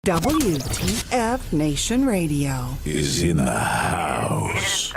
WTF Nation Radio is in the house.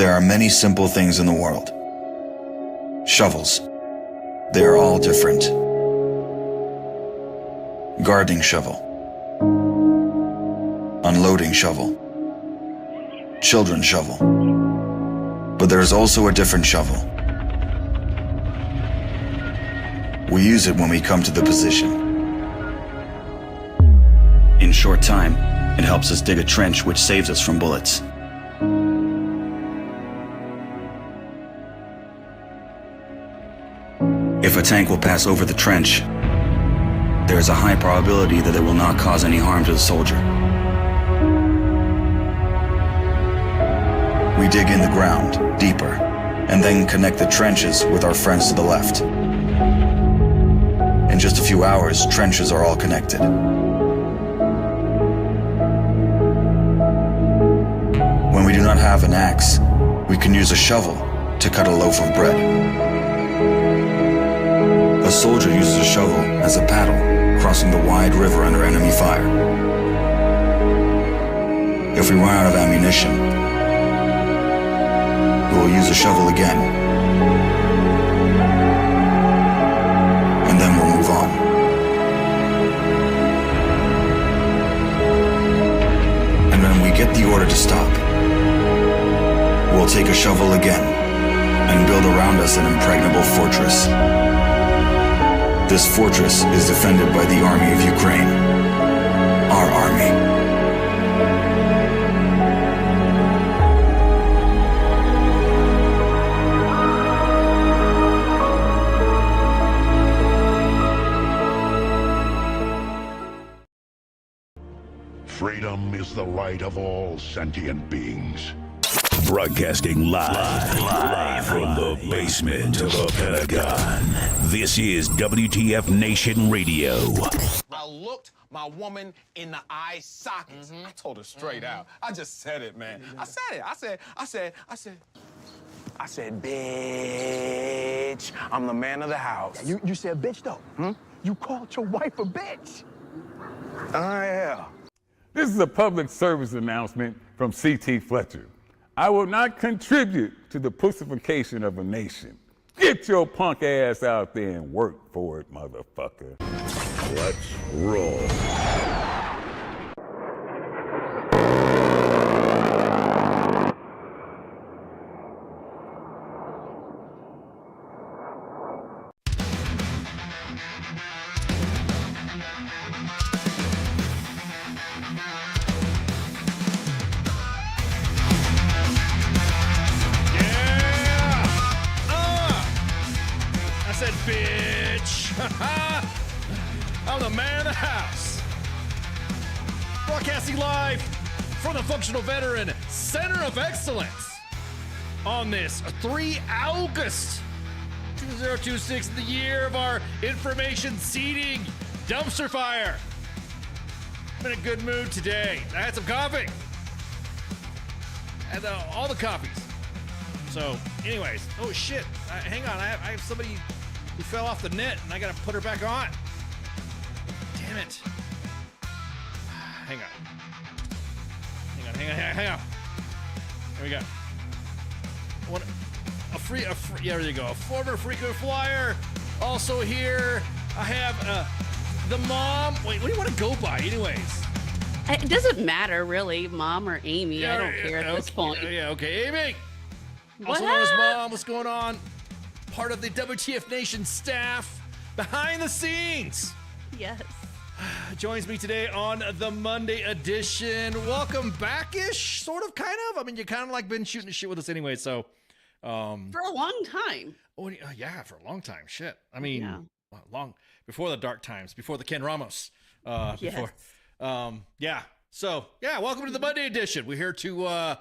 There are many simple things in the world. Shovels. They are all different. Gardening shovel. Unloading shovel. Children's shovel. But there is also a different shovel. We use it when we come to the position. In short time, it helps us dig a trench which saves us from bullets. If a tank will pass over the trench, there is a high probability that it will not cause any harm to the soldier. We dig in the ground, deeper, and then connect the trenches with our friends to the left. In just a few hours, trenches are all connected. When we do not have an axe, we can use a shovel to cut a loaf of bread. A soldier uses a shovel as a paddle, crossing the wide river under enemy fire. If we run out of ammunition, we will use a shovel again, and then we'll move on. And when we get the order to stop, we'll take a shovel again and build around us an impregnable fortress. This fortress is defended by the army of Ukraine, our army. Freedom is the right of all sentient beings. Broadcasting live from the basement of the Pentagon. This is WTF Nation Radio. I looked my woman in the eye sockets. I told her straight out. I just said it, man. I said it. I said, bitch, I'm the man of the house. You said bitch, though. You called your wife a bitch. Yeah. This is a public service announcement from C.T. Fletcher. I will not contribute to the pussification of a nation. Get your punk ass out there and work for it, motherfucker. Let's roll. I said, bitch. I'm the man of the house. Broadcasting live from the Functional Veteran Center of Excellence on this 3 August 2026, the year of our information seeding dumpster fire. I'm in a good mood today. I had some coffee. And all the coffees. So, anyways, oh shit, hang on, I have somebody who fell off the net and I gotta put her back on. Damn it. Hang on. There we go. Yeah, there you go. A former frequent flyer. Also here, I have the mom. Wait, what do you want to go by anyways? It doesn't matter, really, Mom or Amy. I don't care at this point. Yeah, okay. Amy! What Also known as up? Mom, what's going on? Part of the WTF Nation staff, behind the scenes. Yes. Joins me today on the Monday edition. Welcome back-ish, sort of, kind of. I mean, you kind of like been shooting the shit with us anyway, so. For a long time. Oh, yeah, for a long time. Shit. I mean, Yeah. long before the dark times, before the Ken Ramos. Yes. Yeah. So, yeah, welcome to the Monday edition. We're here to, God,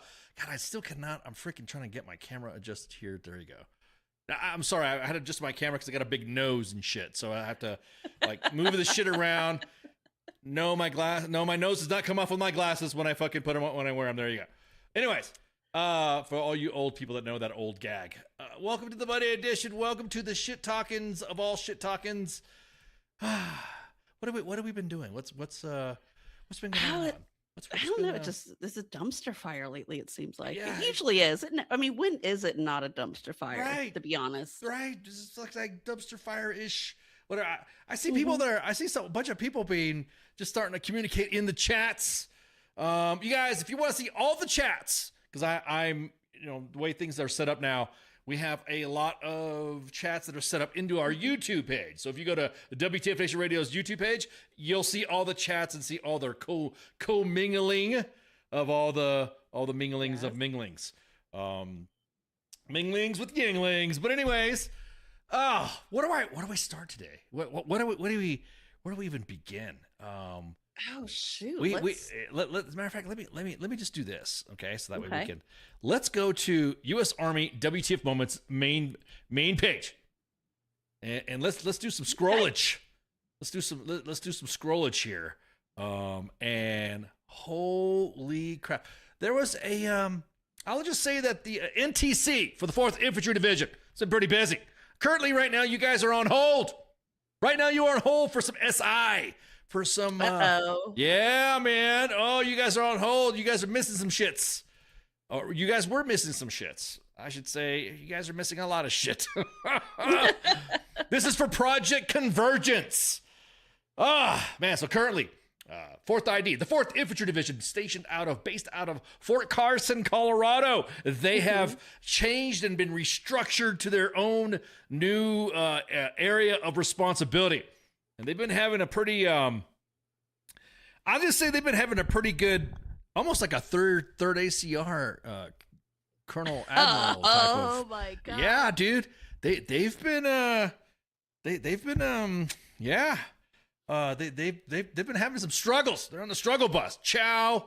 I still cannot, I'm freaking trying to get my camera adjusted here. There you go. I'm sorry, I had to adjust my camera because I got a big nose and shit. So I have to, like, move the shit around. No, my nose does not come off with my glasses when I fucking put them on, when I wear them. There you go. Anyways, for all you old people that know that old gag, welcome to the Monday edition. Welcome to the shit talkins of all shit talkins. What have we been doing? What's been going on? I don't know. This is a dumpster fire lately, it seems like. Yeah. It usually is. I mean, when is it not a dumpster fire, Right. to be honest? Right, it's like dumpster fire-ish. What I see people there. I see a bunch of people being just starting to communicate in the chats. You guys, if you want to see all the chats, because I'm the way things are set up now, we have a lot of chats that are set up into our YouTube page. So if you go to the WTF Nation Radio's YouTube page, you'll see all the chats and see all their co-mingling of all the minglings of minglings. Minglings with yinglings. But anyways, where do I start today? Where do we even begin? Oh shoot! As a matter of fact, let me just do this, okay? So that way we can. Let's go to U.S. Army WTF Moments main page, and let's do some scrollage. Let's do some scrollage here. And holy crap, there was a I'll just say that the NTC for the 4th Infantry Division has been pretty busy. Currently, right now, you guys are on hold. Right now, you are on hold for some SI. For some, yeah, man. Oh, you guys are on hold. You guys are missing some shits. Or you guys were missing some shits. I should say you guys are missing a lot of shit. This is for Project Convergence. Man. So currently, 4th ID, the 4th Infantry Division, based out of Fort Carson, Colorado. They have changed and been restructured to their own new area of responsibility. And they've been having a pretty, I'll just say they've been having a pretty good, almost like a third ACR Colonel Admiral type of. Oh my God. Yeah, dude. They've been they've been having some struggles. They're on the struggle bus. Ciao.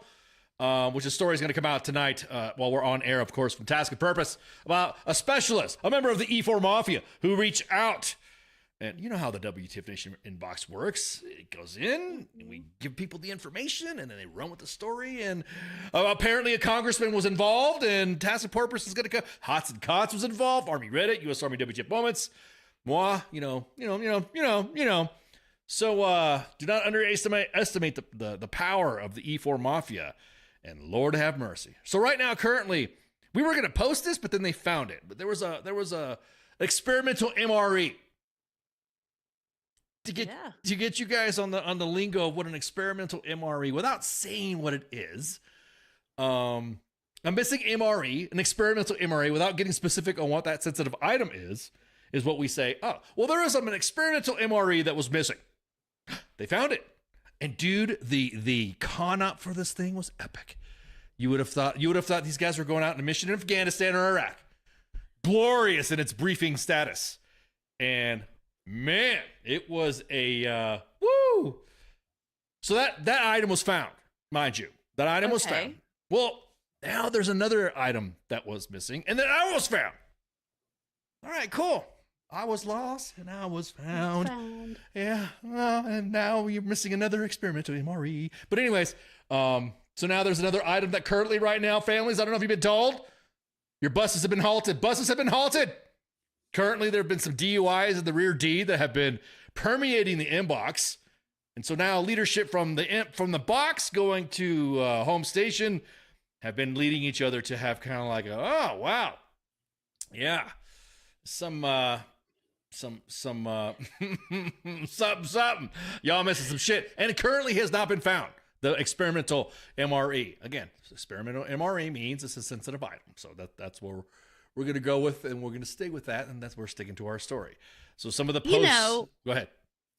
Which is story is going to come out tonight while we're on air, of course, from Task and Purpose, about a specialist, a member of the E4 Mafia, who reached out. And you know how the WTF Nation inbox works. It goes in, and we give people the information, and then they run with the story. And apparently a congressman was involved, and Task and Purpose is going to come. Hots and Cots was involved. Army Reddit, U.S. Army WTF Moments. Moi, you know. So do not underestimate the power of the E4 Mafia, and Lord have mercy. So right now, currently, we were going to post this, but then they found it. But there was a experimental MRE. To get you guys on the lingo of what an experimental MRE, without saying what it is, I'm missing MRE, an experimental MRE, without getting specific on what that sensitive item is what we say. Oh, well, there is an experimental MRE that was missing. They found it, and dude, the con up for this thing was epic. You would have thought these guys were going out on a mission in Afghanistan or Iraq, glorious in its briefing status, and. Man, it was a woo. So that item was found, mind you. That item was found. Well, now there's another item that was missing, and then I was found. All right, cool. I was lost, and I was found. Yeah, well, and now you're missing another experimental MRE. But anyways, so now there's another item that currently right now, families, I don't know if you've been told, your buses have been halted. Buses have been halted. Currently, there have been some DUIs in the rear D that have been permeating the inbox. And so now leadership from the box going to home station have been leading each other to have kind of like oh, wow. Yeah. Something. Y'all missing some shit. And it currently has not been found. The experimental MRE. Again, experimental MRE means it's a sensitive item. So that's where we're going to go with, and we're going to stay with that, and that's where we're sticking to our story. So some of the posts... go ahead.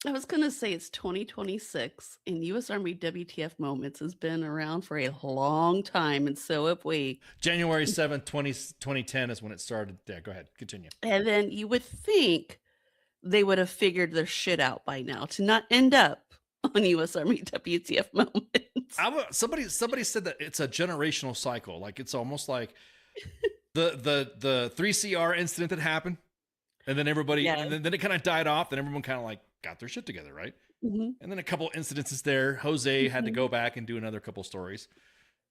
I was going to say it's 2026, and U.S. Army WTF Moments has been around for a long time, and so have we. January 7th, 2010 is when it started. Yeah, go ahead. Continue. And then you would think they would have figured their shit out by now to not end up on U.S. Army WTF Moments. Somebody said that it's a generational cycle. Like, it's almost like... The 3CR incident that happened, and then everybody, and then it kind of died off. Then everyone kind of like got their shit together, right? Mm-hmm. And then a couple incidences there. Jose had to go back and do another couple stories.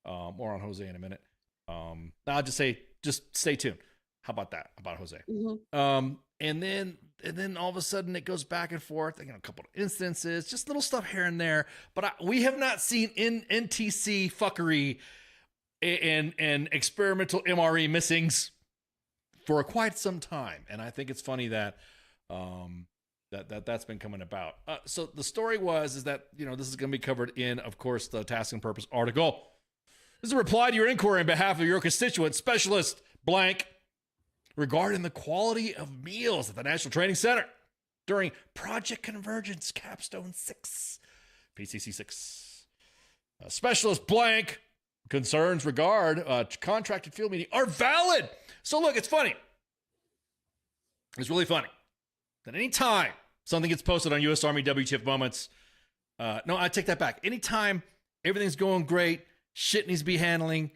More on Jose in a minute. I'll just say, just stay tuned. How about that? About Jose. Mm-hmm. And then all of a sudden it goes back and forth. A couple of instances, just little stuff here and there. But we have not seen NTC fuckery and experimental MRE missings for quite some time, and I think it's funny that that's been coming about. So the story is that this is going to be covered in, of course, the Task and Purpose article. This is a reply to your inquiry on behalf of your constituent specialist blank regarding the quality of meals at the National Training Center during Project Convergence Capstone 6, PCC 6. Specialist blank. Concerns regard contracted field meeting are valid. So look, it's funny. It's really funny that anytime something gets posted on U.S. Army WTF Moments, no, I take that back. Anytime everything's going great, shit needs to be handling.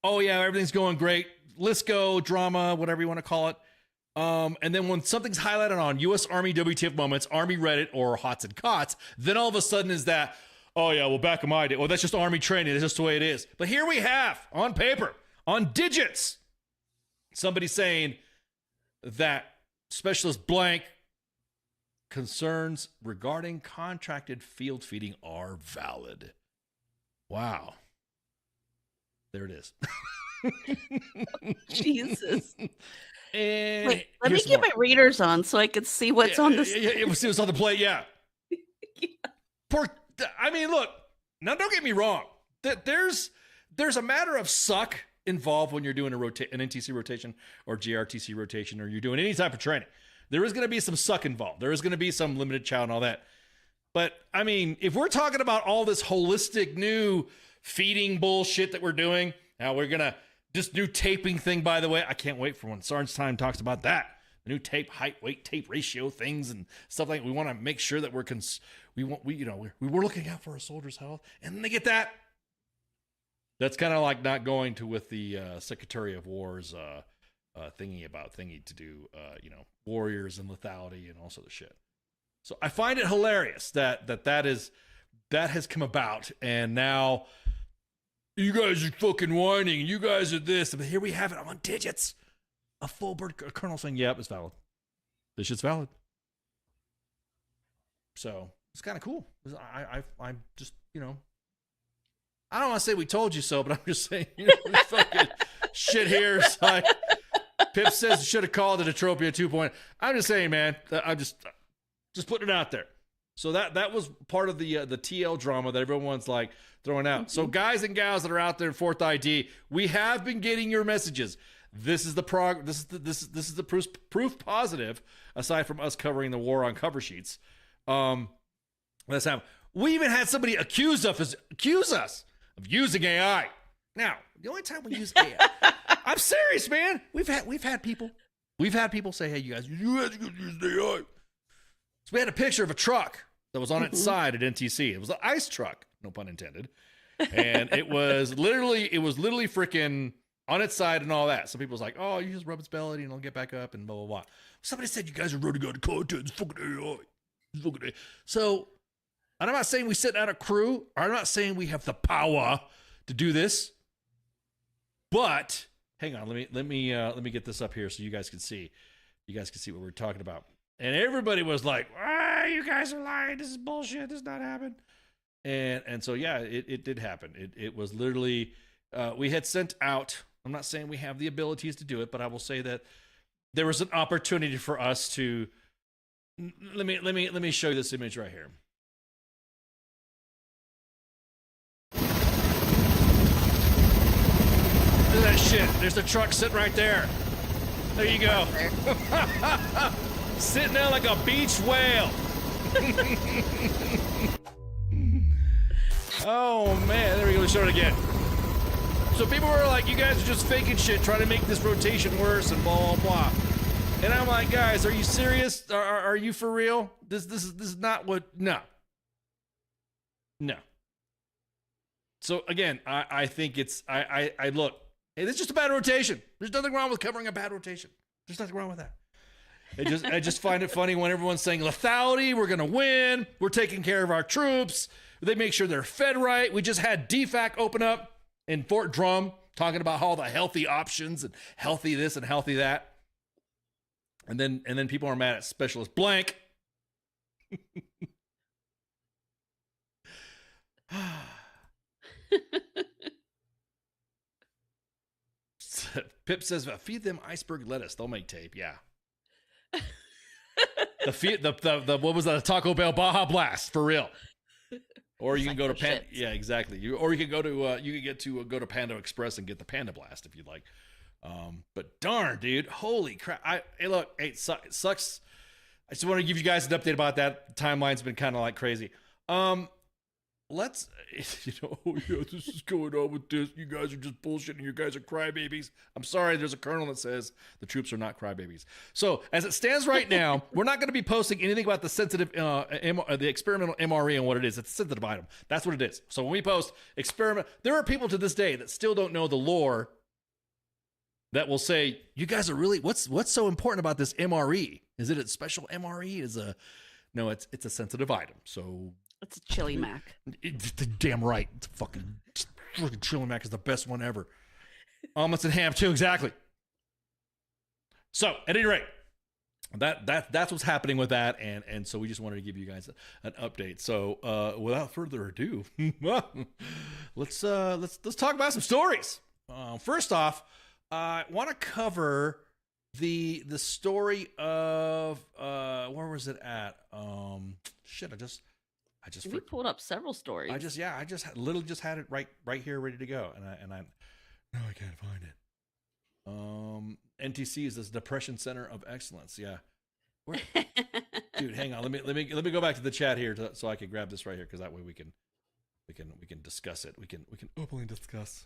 Oh yeah, everything's going great. Let's go, drama, whatever you want to call it. And then when something's highlighted on U.S. Army WTF Moments, Army Reddit, or Hots and Cots, then all of a sudden is that, oh yeah, well back in my day, well that's just Army training, that's just the way it is. But here we have, on paper, On digits, somebody saying that Specialist Blank concerns regarding contracted field feeding are valid. Wow. There it is. Jesus. And Wait, let me get my readers on so I could see what's on this. Yeah, it was on the plate. Yeah. Poor. I mean, look. Now, don't get me wrong. There's a matter of suck involved when you're doing an NTC rotation or GRTC rotation, or you're doing any type of training. There is going to be some suck involved. There is going to be some limited chow and all that. But I mean, if we're talking about all this holistic new feeding bullshit that we're doing, now we're going to. This new taping thing, by the way, I can't wait for when Sarge Time talks about that. The new tape, height, weight, tape ratio things and stuff like that. We want to make sure that we're looking out for our soldiers' health. And then they get that. That's kind of like not going to with the Secretary of War's thingy to do, warriors and lethality and all sorts of shit. So I find it hilarious that has come about, and now you guys are fucking whining. You guys are this. But here we have it. I'm on digits. A full bird colonel saying, yep, it's valid. This shit's valid. So it's kind of cool. I'm just, I don't want to say we told you so, but I'm just saying, this fucking shit here is like, Pip says you should have called it Atropia 2.0. I'm just saying, man, I'm just putting it out there. So that was part of the TL drama that everyone's like throwing out. So guys and gals that are out there in Fourth ID, we have been getting your messages. This is the this is the proof positive. Aside from us covering the war on cover sheets, let's have. We even had somebody accuse us of using AI. Now, the only time we use AI, I'm serious, man. We've had people say, "Hey, you guys use AI." So we had a picture of a truck that was on its side at NTC. It was an ice truck, no pun intended. And it was literally freaking on its side and all that. Some people was like, oh, you just rub its belly and it'll get back up and blah, blah, blah. Somebody said, you guys are running out of content. It's fucking AI. It's fucking AI. So, and I'm not saying we sent out a crew. I'm not saying we have the power to do this. But hang on, let me get this up here so you guys can see. You guys can see what we're talking about. And everybody was like, you guys are lying. This is bullshit. This did not happen. And so, yeah, it did happen. It was literally, we had sent out, I'm not saying we have the abilities to do it, but I will say that there was an opportunity for us to, let me show you this image right here. Look at that shit. There's the truck sitting right there. There you go. Sitting there like a beach whale. Oh, man. There we go. Let's start again. So people were like, you guys are just faking shit, trying to make this rotation worse and blah, blah, blah. And I'm like, guys, are you serious? Are you for real? This is not what... No. So, again, I think it's... I look, hey, this is just a bad rotation. There's nothing wrong with covering a bad rotation. There's nothing wrong with that. I just find it funny when everyone's saying lethality, we're going to win, we're taking care of our troops, they make sure they're fed right. We just had DFAC open up in Fort Drum, talking about all the healthy options and healthy this and healthy that. And then people are mad at Specialist Blank. Pip says, feed them iceberg lettuce. They'll make tape. Yeah. The what was that? Taco Bell Baja Blast for real. Or you can go to Panda. Yeah, exactly. Or you can go to go to Panda Express and get the Panda Blast if you'd like. But darn, dude, holy crap! It sucks. I just want to give you guys an update about that. The timeline's been kind of like crazy. Let's, this is going on with this. You guys are just bullshitting. You guys are crybabies. I'm sorry. There's a colonel that says the troops are not crybabies. So as it stands right now, we're not going to be posting anything about the sensitive, the experimental MRE and what it is. It's a sensitive item. That's what it is. So when we post experiment, there are people to this day that still don't know the lore that will say, you guys are really, what's so important about this MRE? Is it a special MRE? No, it's a sensitive item. So it's a chili mac. Damn right. It's fucking chili mac is the best one ever. Omelets and ham too, exactly. So at any rate, that's what's happening with that, and so we just wanted to give you guys an update. So without further ado, let's talk about some stories. First off, I want to cover the story of where was it at? Shit, I just We pulled up several stories. I just literally just had it right here ready to go, and I no, I can't find it. NTC is this Depression Center of Excellence. Yeah. Dude, hang on. Let me go back to the chat here so I can grab this right here, because that way we can discuss it. We can openly discuss,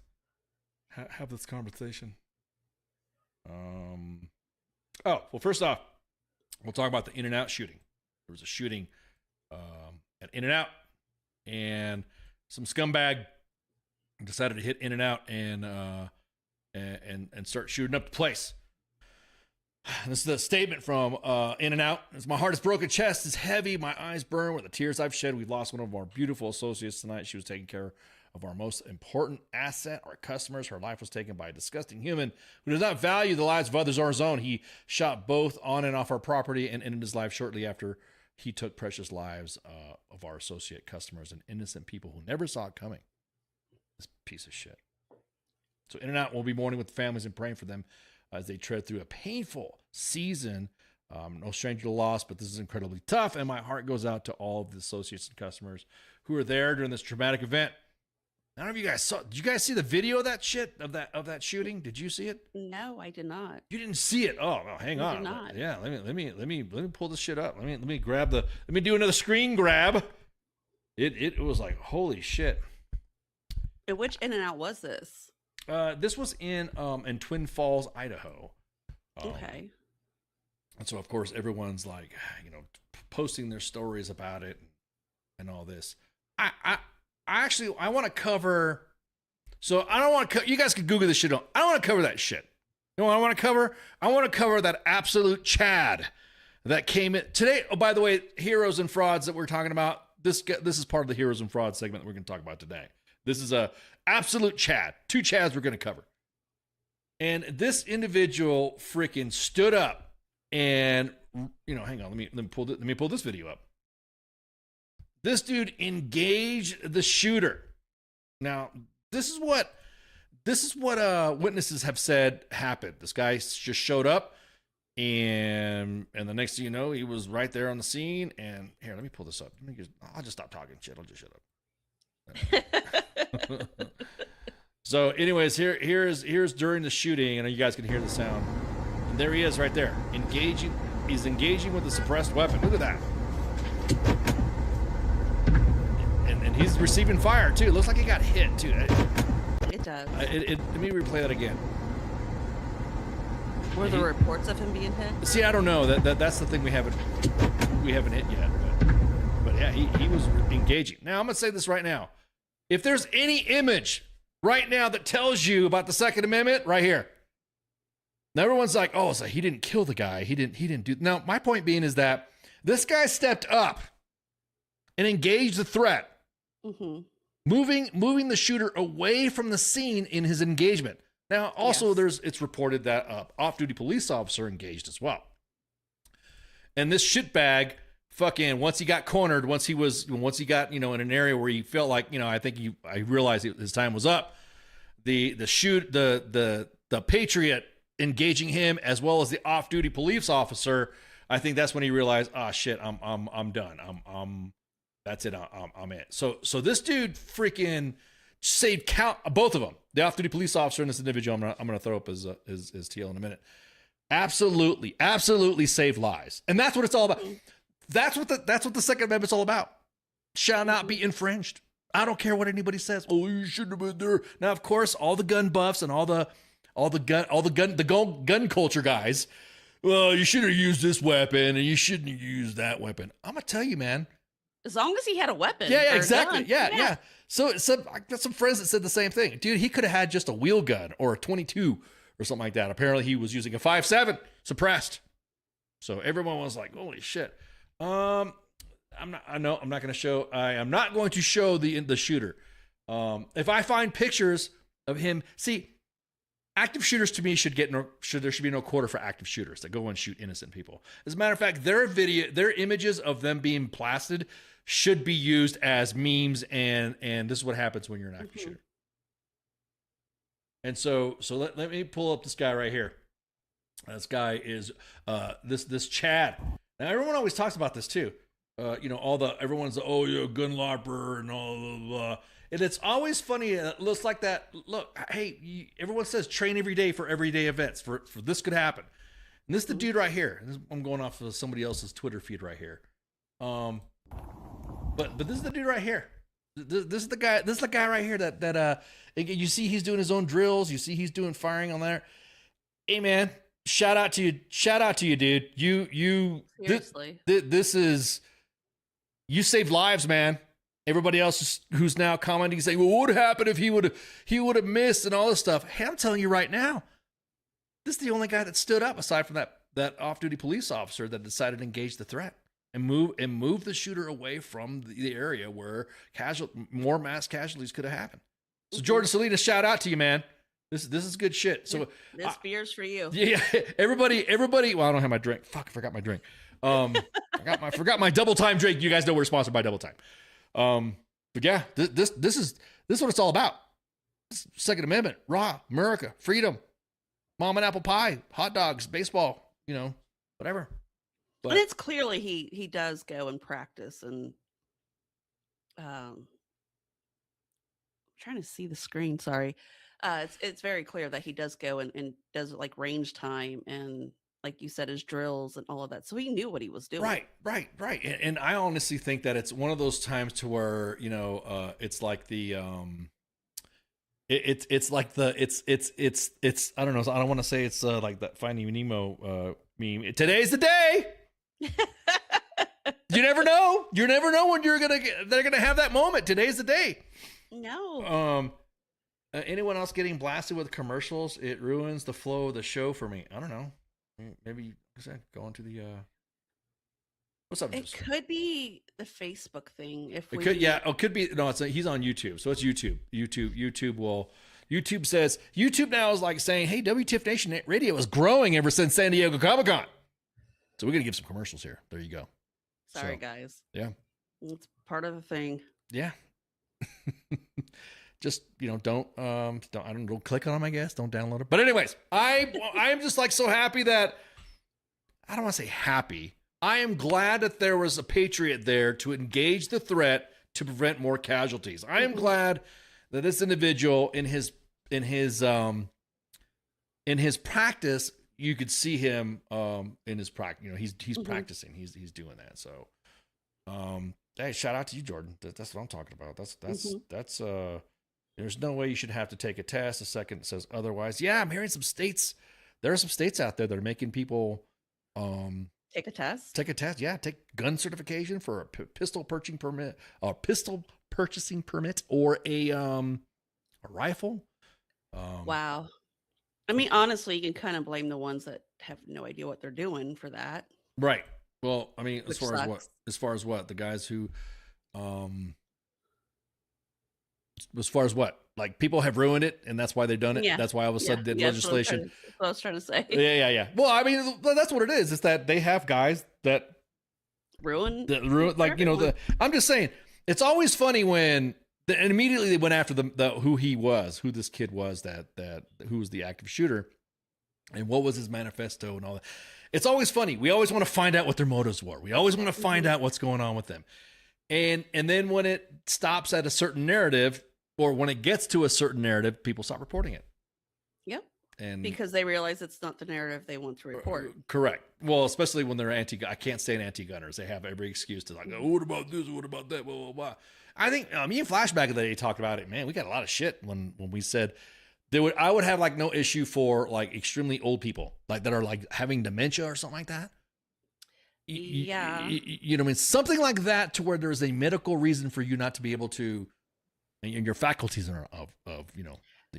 have this conversation. Oh, well, first off, we'll talk about the In-N-Out shooting. There was a shooting at In-N-Out, and some scumbag decided to hit In-N-Out and start shooting up the place. This is a statement from In-N-Out. As my heart is broken, chest is heavy, my eyes burn with the tears I've shed. We've lost one of our beautiful associates tonight. She was taking care of our most important asset, our customers. Her life was taken by a disgusting human who does not value the lives of others or his own. He shot both on and off our property and ended his life shortly after he took precious lives of our associate customers and innocent people who never saw it coming. This piece of shit. So In-N-Out will be mourning with the families and praying for them as they tread through a painful season. No stranger to loss, but this is incredibly tough, and my heart goes out to all of the associates and customers who were there during this traumatic event. I don't know if you guys saw. Did you guys see the video of that shit of that shooting? Did you see it? No, I did not. You didn't see it. Oh, well, hang on. Did not. Yeah, let me pull this shit up. Let me grab let me do another screen grab. It was like, holy shit. And which In-N-Out was this? This was in Twin Falls, Idaho. Okay. And so, of course, everyone's like, posting their stories about it and all this. I want to cover. So I don't want to. You guys can Google this shit. I don't want to cover that shit. You know what I want to cover? I want to cover that absolute Chad that came in today. Oh, by the way, heroes and frauds that we're talking about. This is part of the heroes and frauds segment that we're going to talk about today. This is a absolute Chad. Two Chads we're going to cover. And this individual freaking stood up and, hang on, let me pull this video up. This dude engaged the shooter. Now, this is what witnesses have said happened. This guy just showed up, and the next thing you know, he was right there on the scene. And here, let me pull this up. I'll just stop talking shit. I'll just shut up. So, anyways, here's during the shooting, and you guys can hear the sound. And there he is, right there, engaging. He's engaging with a suppressed weapon. Look at that. And he's receiving fire too. It looks like he got hit too. It does. Let me replay that again. Were there reports of him being hit? See, I don't know. That's the thing we haven't hit yet. But yeah, he was engaging. Now I'm gonna say this right now. If there's any image right now that tells you about the Second Amendment, right here. Now everyone's like, oh, so he didn't kill the guy. He didn't do. Now my point being is that this guy stepped up and engaged the threat. Mm-hmm. Moving the shooter away from the scene in his engagement. Now, also, it's reported that off-duty police officer engaged as well. And this shitbag, fucking, once he got cornered, once he got, in an area where he felt like, I realized his time was up. The patriot engaging him as well as the off-duty police officer. I think that's when he realized, oh shit, I'm done. That's it. I'm in. So this dude freaking saved both of them, the off-duty police officer and this individual. I'm gonna throw up his TL in a minute. Absolutely saved lives, and that's what it's all about. That's what the Second Amendment's all about. Shall not be infringed. I don't care what anybody says. Oh, you shouldn't have been there. Now, of course, all the gun buffs and all the gun culture guys. Well, you should have used this weapon and you shouldn't have used that weapon. I'm gonna tell you, man. As long as he had a weapon. Yeah, exactly. Yeah. So I got some friends that said the same thing. Dude, he could have had just a wheel gun or a 22 or something like that. Apparently he was using a 5.7 suppressed. So everyone was like, holy shit. I'm not going to show the shooter. If I find pictures of him, see, active shooters to me there should be no quarter for active shooters that go and shoot innocent people. As a matter of fact, their images of them being blasted should be used as memes, and this is what happens when you're an active shooter. And so let me pull up this guy right here. This guy is this Chad. Now everyone always talks about this too. Everyone's you're a gun larper and all blah, blah. And it's always funny. It looks like that. Look, hey, everyone says train every day for everyday events. For this could happen. And this is the dude right here. I'm going off of somebody else's Twitter feed right here. But this is the dude right here. This is the guy. This is the guy right here that you see he's doing his own drills. You see he's doing firing on there. Hey man, shout out to you, dude. You seriously. This is, you saved lives, man. Everybody else who's now commenting saying, well, what would happen if he would have missed and all this stuff? Hey, I'm telling you right now, this is the only guy that stood up aside from that off-duty police officer that decided to engage the threat and move the shooter away from the area where more mass casualties could have happened. So Jordan Salinas, shout out to you, man. This is good shit. So this beer's for you. Yeah, everybody. Well, I don't have my drink. Fuck, I forgot my drink. Forgot my double time drink. You guys know we're sponsored by Double Time. But yeah, this is what it's all about. Second Amendment, raw, America, freedom, mom and apple pie, hot dogs, baseball, whatever. But it's clearly he does go and practice and trying to see the screen. Sorry. It's very clear that he does go and does like range time and, like you said, his drills and all of that. So he knew what he was doing. Right. And I honestly think that it's one of those times to where, it's like the, it's like the, it's, I don't know. I don't want to say it's like that Finding Nemo meme. Today's the day. You never know. You never know when they're going to have that moment. Today's the day. No. Anyone else getting blasted with commercials? It ruins the flow of the show for me. I don't know. Maybe go on to the what's up? It could be the Facebook thing. It could be. No, he's on YouTube, so it's YouTube. YouTube says YouTube now is like saying, hey, WTF Nation Radio is growing ever since San Diego Comic-Con. So we're gonna give some commercials here. There you go. Sorry, guys. Yeah, it's part of the thing. Yeah. Just don't click on them, I guess. Don't download it. But anyways, I'm just like so happy that, I don't want to say happy. I am glad that there was a patriot there to engage the threat to prevent more casualties. I am glad that this individual in his practice, you could see him in his practice. He's practicing. He's doing that. So, hey, shout out to you, Jordan. That's what I'm talking about. That's there's no way you should have to take a test. A second says otherwise. Yeah, I'm hearing some states. There are some states out there that are making people take a test. Yeah, take gun certification for a pistol purchasing permit, or a rifle. Wow. I mean, honestly, you can kind of blame the ones that have no idea what they're doing for that. Right. Well, I mean, as far as what the guys who, as far as what, like people have ruined it and that's why they've done it. Yeah. That's why all of a sudden did legislation. That's what I was trying to say. Yeah. Well, I mean, that's what it is. It's that they have guys that ruin, like, I'm just saying, it's always funny when, and immediately they went after who this kid was, who was the active shooter and what was his manifesto and all that. It's always funny. We always want to find out what their motives were. We always want to find out what's going on with them. And then when it stops at a certain narrative, or when it gets to a certain narrative, people stop reporting it. Yep. And because they realize it's not the narrative they want to report. Correct. Well, especially when they're I can't stand anti-gunners. They have every excuse to like, oh, what about this? What about that? Blah, blah, blah. I think me and Flash back in the day talked about it. Man, we got a lot of shit when we said I would have like no issue for like extremely old people, like that are like having dementia or something like that. Yeah. You know what I mean? Something like that, to where there's a medical reason for you not to be able to, and your faculties are of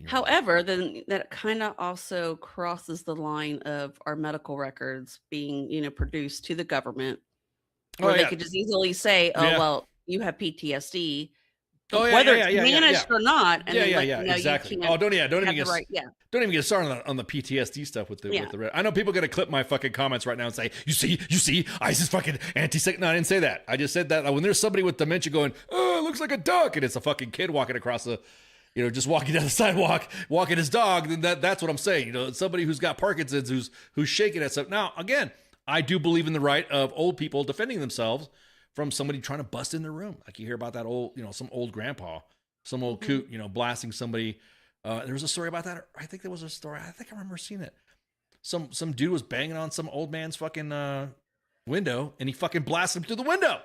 However, then that kind of also crosses the line of our medical records being, produced to the government, where they could just easily say, well, you have PTSD. Oh yeah, whether yeah, it's yeah, yeah, managed yeah. or not. And Yeah, then yeah, let yeah, you know exactly. you Oh, can't don't have even the get right. Yeah. don't even get started on the PTSD stuff with the with the red. I know people are gonna clip my fucking comments right now and say, you see, ISIS fucking anti-sec. No, I didn't say that. I just said that when there's somebody with dementia going, oh, it looks like a duck, and it's a fucking kid walking across the, just walking down the sidewalk, walking his dog, then that's what I'm saying. Somebody who's got Parkinson's, who's shaking at stuff. Now, again, I do believe in the right of old people defending themselves from somebody trying to bust in their room. Like you hear about that old, some old grandpa, some old coot, blasting somebody. There was a story about that. I think there was a story. I think I remember seeing it. Some dude was banging on some old man's fucking window, and he fucking blasted him through the window.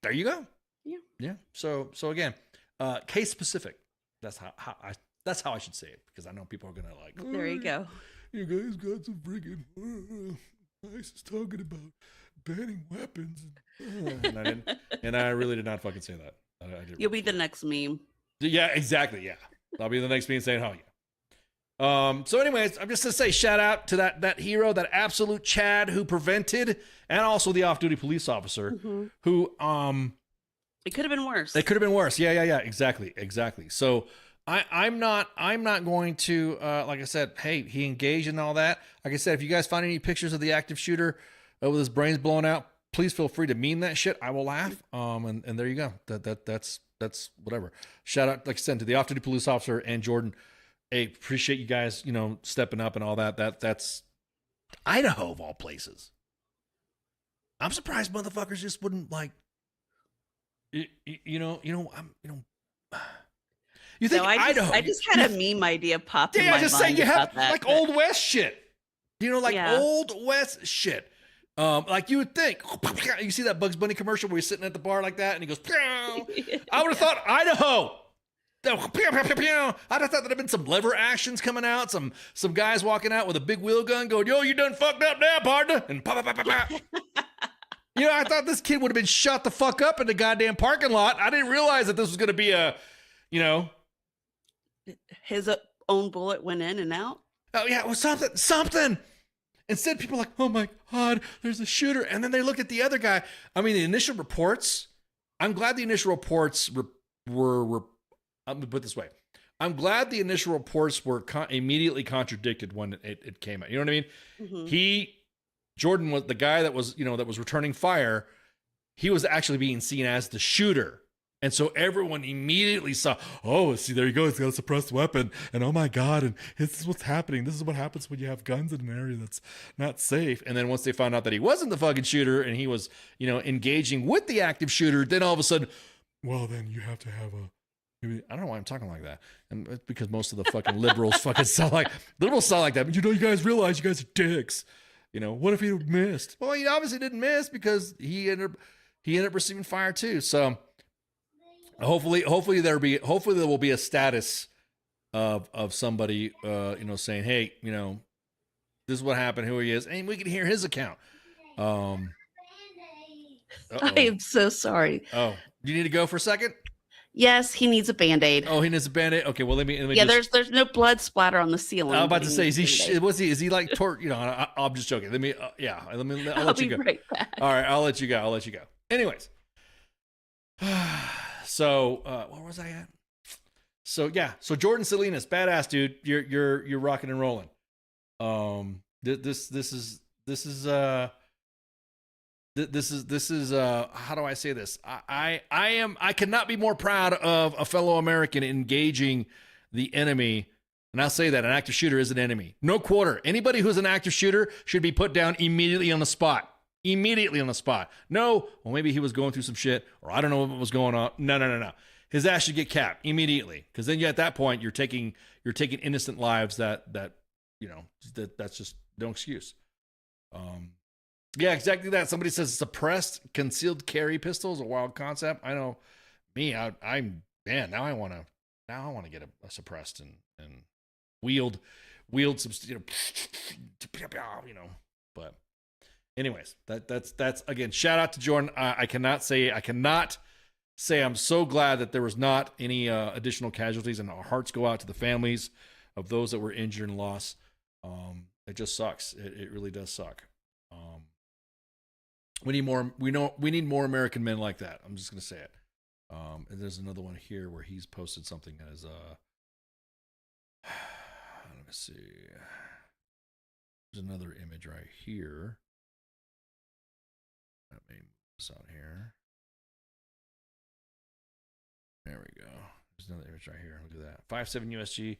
There you go. Yeah. Yeah. So again, case specific. That's how I should say it, because I know people are gonna like. There you go. You guys got some freaking ISIS talking about banning weapons, and I really did not fucking say that. I You'll be the next meme. Yeah, exactly. Yeah, I'll be the next being saying, "Oh yeah." So, anyways, I'm just gonna say shout out to that hero, that absolute Chad who prevented, and also the off-duty police officer who It could have been worse. It could have been worse. Yeah. Exactly. So I'm not going to like I said, hey, he engaged and all that. Like I said, if you guys find any pictures of the active shooter with his brains blown out, please feel free to meme that shit. I will laugh. And there you go. That's whatever. Shout out, like I said, to the off-duty police officer and Jordan. Hey, appreciate you guys, stepping up and all that. That's Idaho of all places. I'm surprised motherfuckers just wouldn't like. You think Idaho? I just had a meme idea pop in my mind. Yeah, just say you have that, like Old West shit. Yeah. Old West shit. Like you would think. You see that Bugs Bunny commercial where he's sitting at the bar like that, and he goes, "Pew." I would have thought Idaho. I'd have thought there'd have been some lever actions coming out, some guys walking out with a big wheel gun going, yo, you done fucked up now, partner, and pop. I thought this kid would have been shot the fuck up in the goddamn parking lot. I didn't realize that this was going to be his own bullet went in and out. Oh yeah, it was something. Instead, people are like, oh my God, there's a shooter. And then they looked at the other guy. I mean, the initial reports, I'm glad the initial reports were let me put it this way. I'm glad the initial reports were immediately contradicted when it came out. You know what I mean? Jordan was the guy that was returning fire. He was actually being seen as the shooter. And so everyone immediately saw, oh, see, there you go. He's got a suppressed weapon. And oh my God. And this is what's happening. This is what happens when you have guns in an area that's not safe. And then once they found out that he wasn't the fucking shooter and he was, engaging with the active shooter, then all of a sudden, well, then you have to have I don't know why I'm talking like that. And it's because most of the fucking liberals sound like that. But you guys realize you guys are dicks. What if he missed? Well, he obviously didn't miss because he ended up receiving fire too. So hopefully there will be a status of somebody saying, hey, this is what happened, who he is, and we can hear his account. I am so sorry. Oh, do you need to go for a second? Yes, he needs a Band-Aid. Oh, he needs a Band-Aid. Okay, well let me. Yeah, there's no blood splatter on the ceiling. I'm about to say, is he like I'm just joking. I'll let you go. Right back. All right, I'll let you go. Anyways, so where was I at? So Jordan Salinas, badass dude. You're rocking and rolling. This is how do I say this? I cannot be more proud of a fellow American engaging the enemy. And I'll say that an active shooter is an enemy. No quarter. Anybody who's an active shooter should be put down immediately on the spot. No, well, maybe he was going through some shit, or I don't know what was going on. No. His ass should get capped immediately. Because then at that point you're taking innocent lives that's just no excuse. Yeah, exactly that. Somebody says suppressed concealed carry pistols, a wild concept. I know me, now I want to get a suppressed and wield some, but anyways, that's again, shout out to Jordan. I cannot say I'm so glad that there was not any additional casualties, and our hearts go out to the families of those that were injured and lost. It just sucks. It really does suck. We need more American men like that. I'm just going to say it. And there's another one here where he's posted something as let me see. There's another image right here. Let me move this out here. There we go. There's another image right here. Look at that. 5.7 USG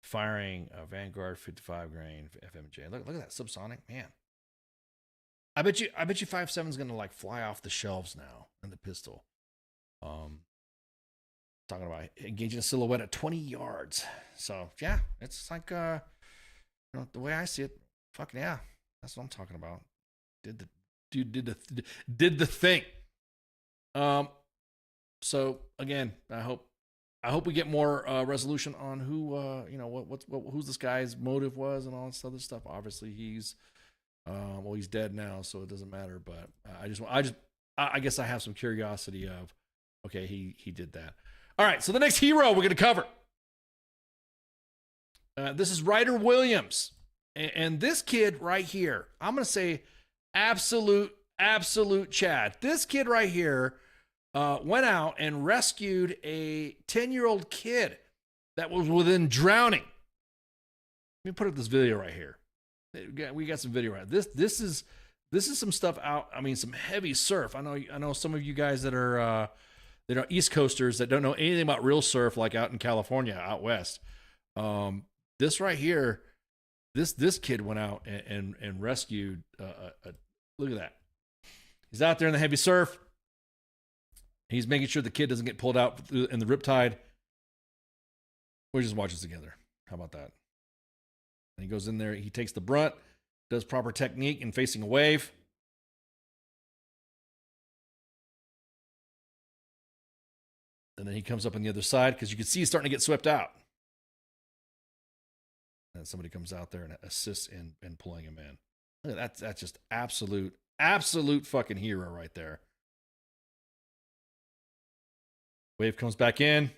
firing a Vanguard 55 grain FMJ. Look at that subsonic, man. I bet you 5.7 is gonna like fly off the shelves now in the pistol. Talking about engaging a silhouette at 20 yards. So yeah, it's like the way I see it, fucking yeah, that's what I'm talking about. Did the thing. So again, I hope we get more resolution on who who's this guy's motive was and all this other stuff. Obviously he's dead now, so it doesn't matter. But I guess I have some curiosity of, okay, he did that. All right, so the next hero we're going to cover. This is Ryder Williams. And this kid right here, I'm going to say absolute Chad. This kid right here went out and rescued a 10-year-old kid that was within drowning. Let me put up this video right here. We got some video right. This is some stuff out. I mean, some heavy surf. I know some of you guys that are East Coasters that don't know anything about real surf, like out in California, out west. This right here, this kid went out and rescued. Look at that. He's out there in the heavy surf. He's making sure the kid doesn't get pulled out in the riptide. We just watch this together. How about that? And he goes in there. He takes the brunt, does proper technique in facing a wave. And then he comes up on the other side because you can see he's starting to get swept out. And somebody comes out there and assists in pulling him in. Look at that. That's just absolute fucking hero right there. Wave comes back in.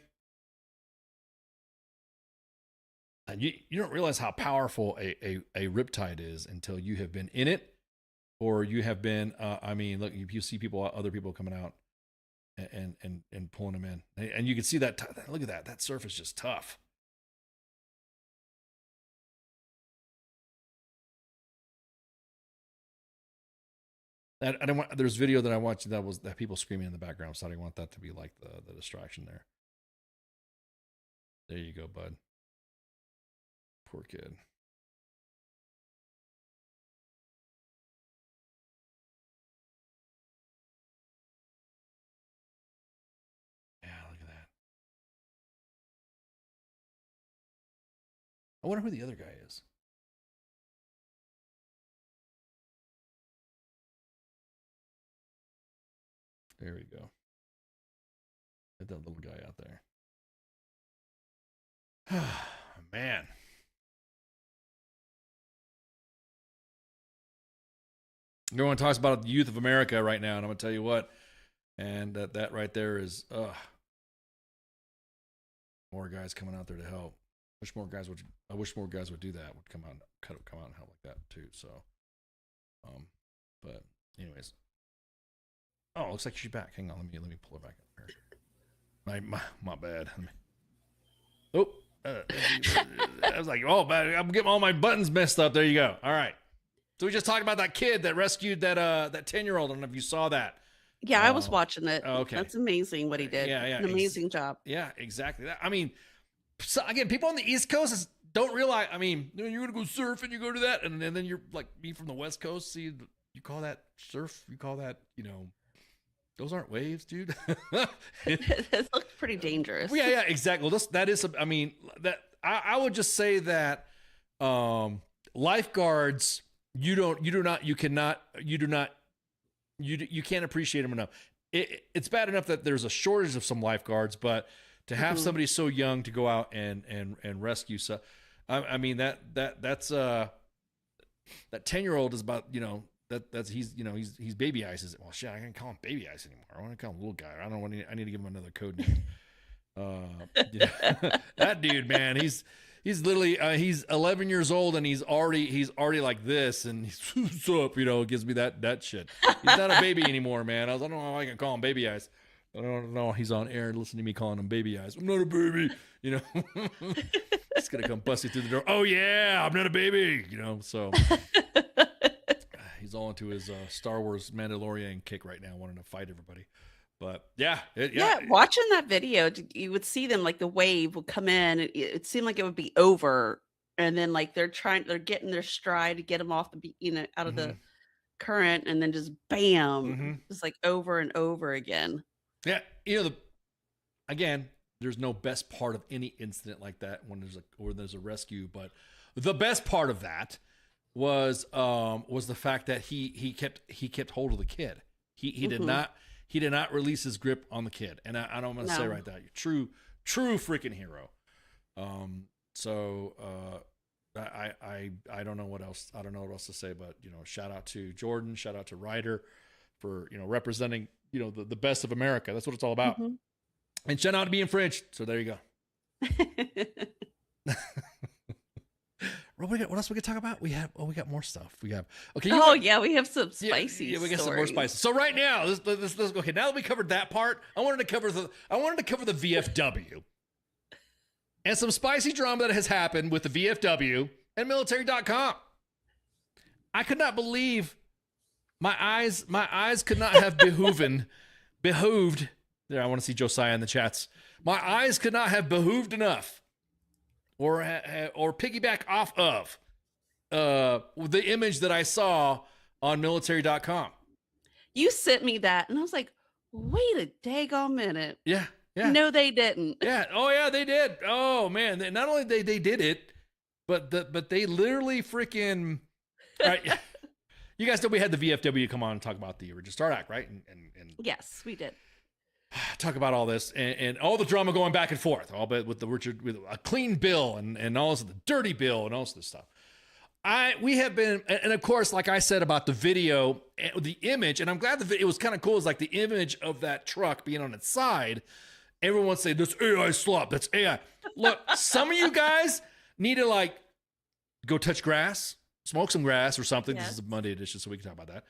And you don't realize how powerful a riptide is until you have been in it, or you have been, look, you see other people coming out and pulling them in. And you can see that, look at that. That surf is just tough. There's video that I watched that people screaming in the background, so I didn't want that to be like the distraction there. There you go, bud. Poor kid. Yeah, look at that. I wonder who the other guy is. There we go. Get that little guy out there. Man. Everyone talks about the youth of America right now, and I'm going to tell you what. And that right there is, more guys coming out there to help. I wish more guys would do that. Would come out and help like that too. So, but anyways. Oh, looks like she's back. Hang on, let me pull her back up here. My bad. I was like, oh, I'm getting all my buttons messed up. There you go. All right. So we just talked about that kid that rescued that 10-year-old. I don't know if you saw that. Yeah, I was watching it. Okay. That's amazing what he did. Yeah. An amazing job. Yeah, exactly. I mean, so again, people on the East Coast don't realize, I mean, you're going to go surf and you go to that. And then you're like me from the West Coast. See, you call that surf? You call that, those aren't waves, dude. It looks pretty dangerous. Well, yeah, exactly. Well, that is, I mean, that I would just say that lifeguards, you can't appreciate them enough. It's bad enough that there's a shortage of some lifeguards, but to have somebody so young to go out and rescue, so I mean that's that 10-year-old is about, that's he's baby ice. Well, shit, I can't call him baby ice anymore. I want to call him little guy. I don't want I need to give him another code name. That dude, man, he's literally he's 11 years old and he's already like this, and he's what's up, gives me that shit. He's not a baby anymore, man. I don't know how I can call him baby ice. I don't know. He's on air and listen to me calling him baby eyes. I'm not a baby, you know. He's gonna come busting through the door. Oh yeah, I'm not a baby, you know. So he's all into his Star Wars Mandalorian kick right now, wanting to fight everybody. But yeah, watching that video, you would see them like the wave would come in. It seemed like it would be over, and then like they're getting their stride to get them off out of the current, and then just bam, just like over and over again. Yeah, again, there's no best part of any incident like that when there's a rescue, but the best part of that was the fact that he kept hold of the kid. He did not release his grip on the kid, and I don't want to say right that you're true freaking hero. I don't know what else. I don't know what else to say, but shout out to Jordan, shout out to Ryder for representing the best of America. That's what it's all about. And shout out to be infringed. So there you go. What else we can talk about? We got more stuff. We have okay. We have some spicy. Yeah, we got some more spices. So right now, let's go. Okay, now that we covered that part, I wanted to cover the VFW and some spicy drama that has happened with the VFW and military.com. I could not believe my eyes could not have behooved. There, I want to see Josiah in the chats. My eyes could not have behooved enough or piggyback off of the image that I saw on military.com. You sent me that, and I was like, wait a daggone minute. Yeah. No, they didn't. Yeah. Oh, yeah, they did. Oh, man. Not only they did it, but they literally freaking... All right. You guys know we had the VFW come on and talk about the original Start Act, right? And yes, we did. Talk about all this and all the drama going back and forth, all but with a clean bill and all this, the dirty bill and all this stuff. We have been, and of course, like I said about the video, the image, and I'm glad it was kind of cool. It's like the image of that truck being on its side. Everyone say that's AI slop. That's AI. Look, some of you guys need to go touch grass, smoke some grass or something. Yes. This is a Monday edition, so we can talk about that.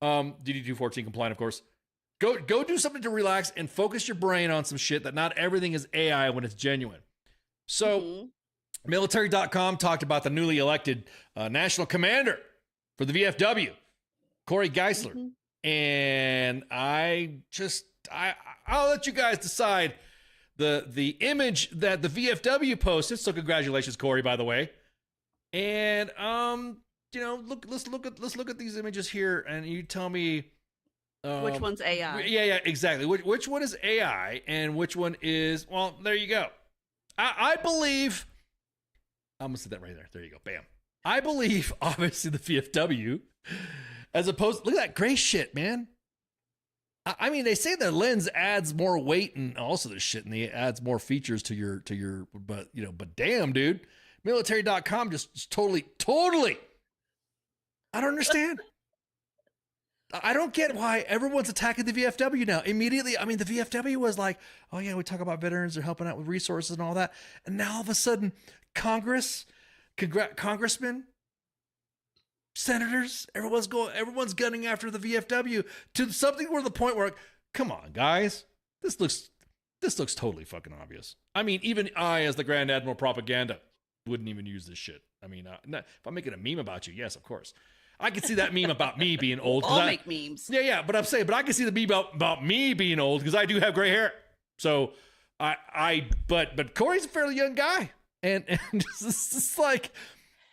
DD 214 compliant, of course. Go do something to relax and focus your brain on some shit that not everything is AI when it's genuine. So military.com talked about the newly elected national commander for the VFW, Corey Geisler. And I'll let you guys decide the image that the VFW posted. So congratulations, Corey, by the way. And let's look at these images here and you tell me which one's AI? Yeah, exactly. Which one is AI and which one is, well, there you go. I believe, I'm going to say that right there. There you go. Bam. I believe, obviously, the VFW, as opposed, look at that gray shit, man. I mean, they say the lens adds more weight and also this shit, and it adds more features to your, but damn, dude. Military.com just totally, I don't understand. I don't get why everyone's attacking the VFW now. Immediately, I mean, the VFW was like, oh yeah, we talk about veterans, they're helping out with resources and all that. And now all of a sudden, congressmen, senators, everyone's gunning after the VFW to something where the point where, come on, guys, this looks totally fucking obvious. I mean, even I, as the Grand Admiral propaganda, wouldn't even use this shit. I mean, if I'm making a meme about you, yes, of course. I can see that meme about me being old. I'll make memes. Yeah, but but I can see the meme about me being old because I do have gray hair. So but Corey's a fairly young guy, and it's just like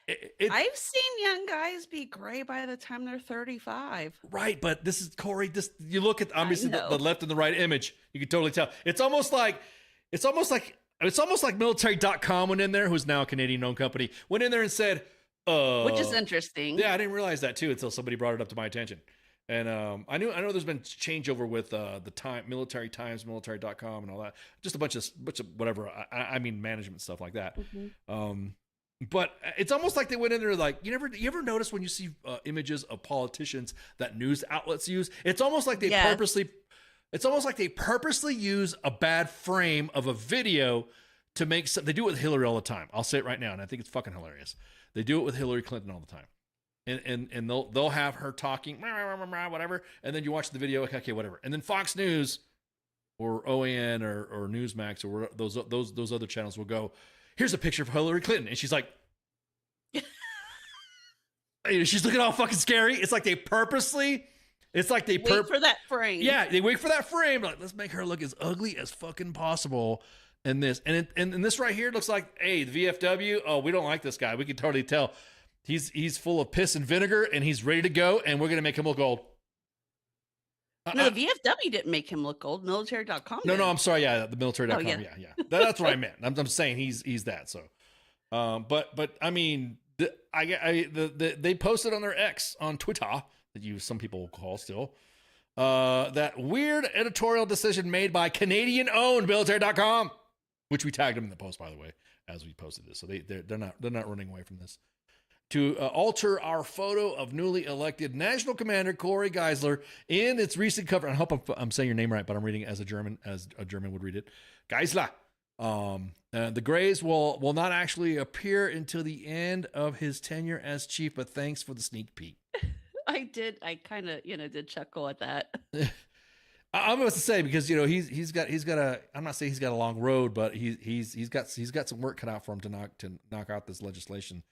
I've seen young guys be gray by the time they're 35. Right, but this is Corey. You look at obviously the left and the right image. You can totally tell. It's almost like military.com went in there, who's now a Canadian-owned company, went in there and said. Which is interesting. Yeah, I didn't realize that too until somebody brought it up to my attention. And I know there's been changeover with the Military Times, military.com and all that. Just a bunch of whatever. I mean management stuff like that. But it's almost like they went in there like you ever notice when you see images of politicians that news outlets use? It's almost like they purposely use a bad frame of a video to make some. They do it with Hillary all the time. I'll say it right now, and I think it's fucking hilarious. They do it with Hillary Clinton all the time. And they'll have her talking, whatever, and then you watch the video, okay, whatever. And then Fox News or OAN or Newsmax or those other channels will go, here's a picture of Hillary Clinton, and she's like, she's looking all fucking scary. It's like they purposely, wait for that frame. Yeah, they wait for that frame. Like, let's make her look as ugly as fucking possible. And this, and this right here looks like, hey, the VFW. Oh, we don't like this guy. We can totally tell. He's full of piss and vinegar, and he's ready to go. And we're gonna make him look old. No, the VFW didn't make him look old. Military.com. No, I'm sorry. Yeah, the military.com. Oh, yeah. That's what I meant. I'm saying he's that. So, but I mean, they posted on their X on Twitter that some people will call still. That weird editorial decision made by Canadian-owned military.com, which we tagged them in the post, by the way, as we posted this. So they're not running away from this. To alter our photo of newly elected National Commander Corey Geisler in its recent cover. I hope I'm saying your name right, but I'm reading it as a German would read it. Geisler. The Grays will not actually appear until the end of his tenure as chief, but thanks for the sneak peek. I kind of, did chuckle at that. I'm about to say, because he's got a, I'm not saying he's got a long road, but he's got some work cut out for him to knock out this legislation.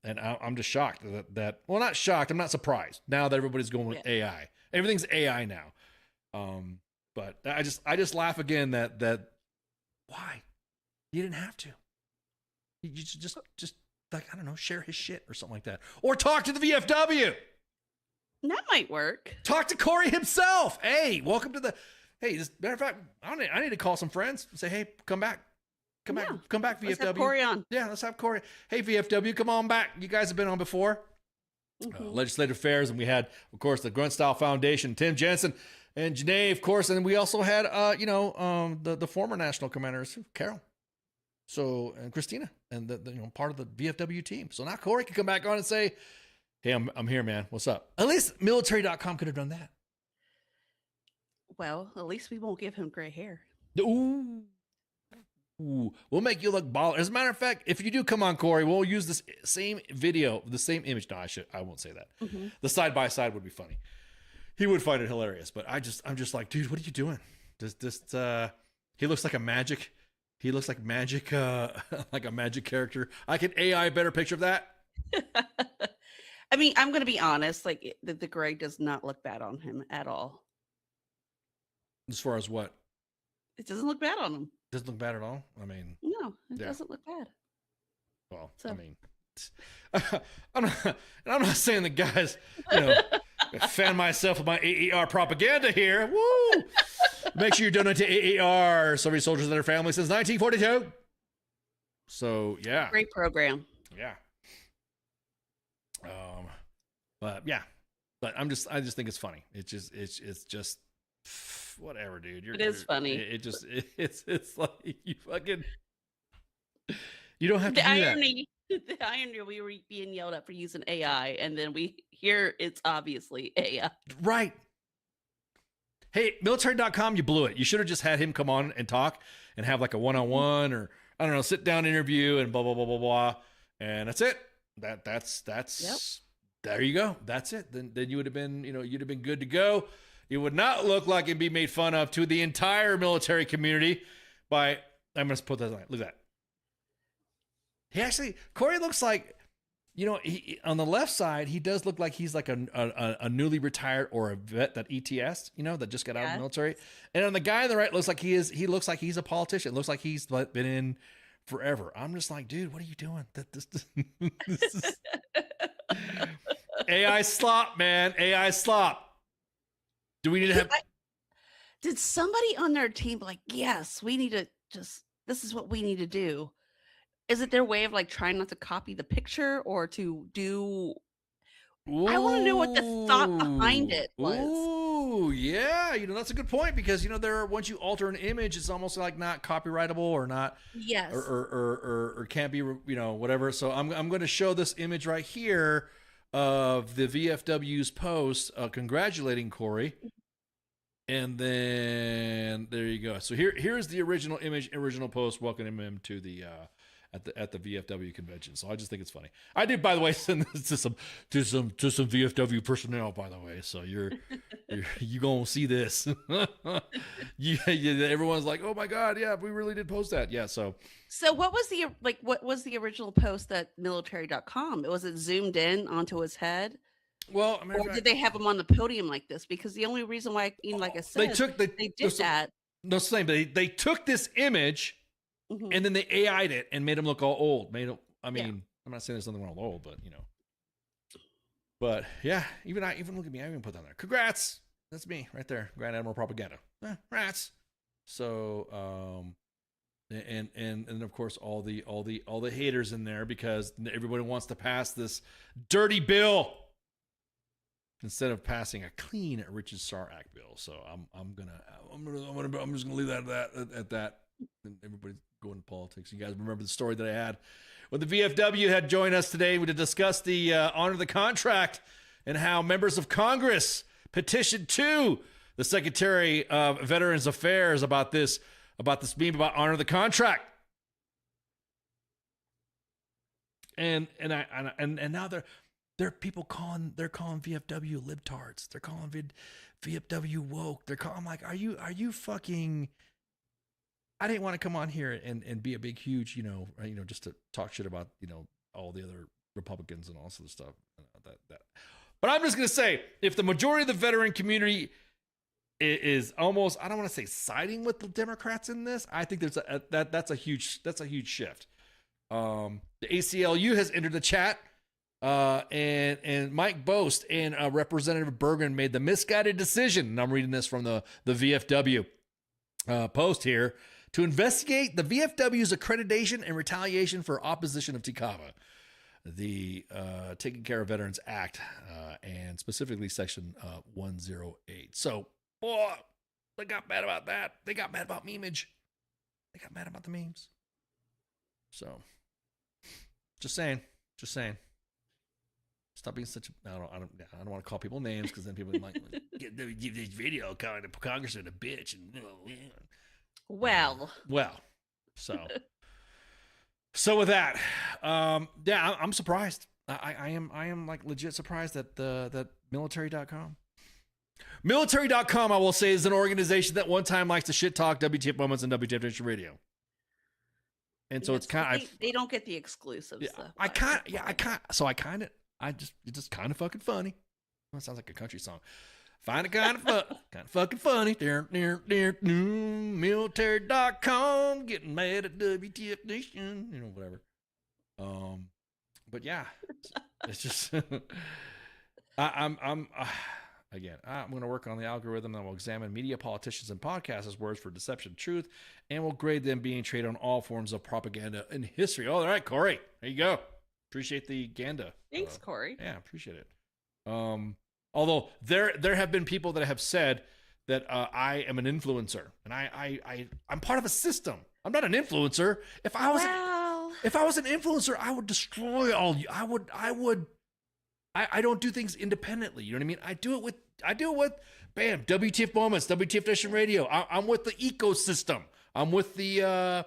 And I'm just shocked that well, not shocked. I'm not surprised now that everybody's going with AI. Everything's AI now. But I just laugh again that why you didn't have to. You just like, I don't know, share his shit or something like that, or talk to the VFW. That might work. Talk to Corey himself. Hey, welcome to the. Hey, as a matter of fact, I need to call some friends and say, hey, come back. Come back, VFW. Let's have Corey on. Yeah, let's have Corey. Hey, VFW, come on back. You guys have been on before. Legislative Affairs, and we had, of course, the Grunt Style Foundation, Tim Jensen and Janae, of course, and we also had, the former national commanders, Carol, and Christina, and the part of the VFW team. So now Corey can come back on and say, hey, I'm here, man. What's up? At least military.com could have done that. Well, at least we won't give him gray hair. Ooh, we'll make you look baller. As a matter of fact, if you do come on, Corey, we'll use this same video, the same image. No, I won't say that. Mm-hmm. The side by side would be funny. He would find it hilarious, but I'm just like, dude, what are you doing? He looks like a magic. He looks like magic, like a magic character. I can AI a better picture of that. I mean, I'm going to be honest. Like the gray does not look bad on him at all. As far as what? It doesn't look bad on him. Doesn't look bad at all. I mean, no, it doesn't look bad. Well, so. I mean, I'm not saying the guys, fan myself with my AAR propaganda here. Woo! Make sure you donate to AAR, Soviet soldiers and their families, since 1942. So yeah, great program. Yeah. But I just think it's funny. It's just. Whatever, dude. It is funny. It's like you fucking. You don't have to the do irony. That. The irony. We were being yelled at for using AI, and then we hear it's obviously AI. Right. Hey, military.com, you blew it. You should have just had him come on and talk and have like a one-on-one or I don't know, sit down interview and blah blah blah blah blah, and that's it. That's. Yep. There you go. That's it. Then you would have been you'd have been good to go. It would not look like it'd be made fun of to the entire military community by, I'm going to put that on. Look at that. Corey looks like, he, on the left side, he does look like he's like a newly retired or a vet that ETS, that just got out of the military. And on the guy on the right looks like he looks like he's a politician. It looks like he's been in forever. I'm just like, dude, what are you doing? This is AI slop, man. AI slop. Do we need to have? Did somebody on their team like, yes, we need to this is what we need to do? Is it their way of like trying not to copy the picture or to do? Ooh, I want to know what the thought behind it was. Ooh, yeah. That's a good point because, once you alter an image, it's almost like not copyrightable or not. Yes. Or can't be, whatever. So I'm going to show this image right here of the VFW's post congratulating Corey. And then there you go. So here's the original image, original post welcoming him to the at the VFW convention. So I just think it's funny. I did, by the way, send this to some VFW personnel, by the way. So you're gonna see this. Everyone's like, oh my god, yeah, we really did post that. Yeah. So what was the original post that military.com? Was it zoomed in onto his head? Well, I mean, or did they have him on the podium like this? Because the only reason why, like I said, they did that. No, same. They took this image and then they AI'd it and made him look all old. I'm not saying there's nothing wrong with old, but But yeah, even look at me. I even put that there. Congrats. That's me right there. Grand Admiral Propaganda. Rats. So and of course all the haters in there because everybody wants to pass this dirty bill instead of passing a clean Richard Starr Act bill. So I'm just gonna leave that at that. And everybody's going to politics. You guys remember the story that I had when the VFW had joined us today to discuss the honor the contract and how members of Congress petitioned to the Secretary of Veterans Affairs about this meme about honor the contract. And now there are people calling VFW libtards. They're calling VFW woke. I'm like, are you fucking? I didn't want to come on here and be a big, huge, just to talk shit about, all the other Republicans and all this other stuff. But I'm just going to say, if the majority of the veteran community is almost, I don't want to say siding with the Democrats in this, I think that's a huge shift. The ACLU has entered the chat, and Mike Boast and Representative Bergen made the misguided decision, and I'm reading this from the VFW post here, to investigate the VFW's accreditation and retaliation for opposition of TCAVA, the Taking Care of Veterans Act, and specifically Section 108. So, boy, they got mad about that. They got mad about memeage. They got mad about the memes. So, just saying. Stop being such a. I don't want to call people names because then people might give this video calling the congressman a bitch and. Well. So with that, I'm surprised. I am like legit surprised that military.com. Military.com, I will say, is an organization that one time likes to shit talk WTF Moments and WTF Nation Radio. And so it's kind of they don't get the exclusive stuff. It's just kind of fucking funny. Well, it sounds like a country song. Find it kind of fucking funny. Military.com getting mad at WTF Nation, whatever. But yeah, it's just I'm going to work on the algorithm that will examine media, politicians, and podcasters' words for deception, truth, and will grade them being traded on all forms of propaganda in history. All right, Corey, there you go. Appreciate the ganda. Thanks, Corey. Yeah, appreciate it. Although there have been people that have said that I am an influencer, and I'm part of a system. I'm not an influencer. If I was an influencer, I would destroy all you. I don't do things independently. You know what I mean? I do it with bam, WTF Moments, WTF Nation Radio. I'm with the ecosystem. I'm with the you know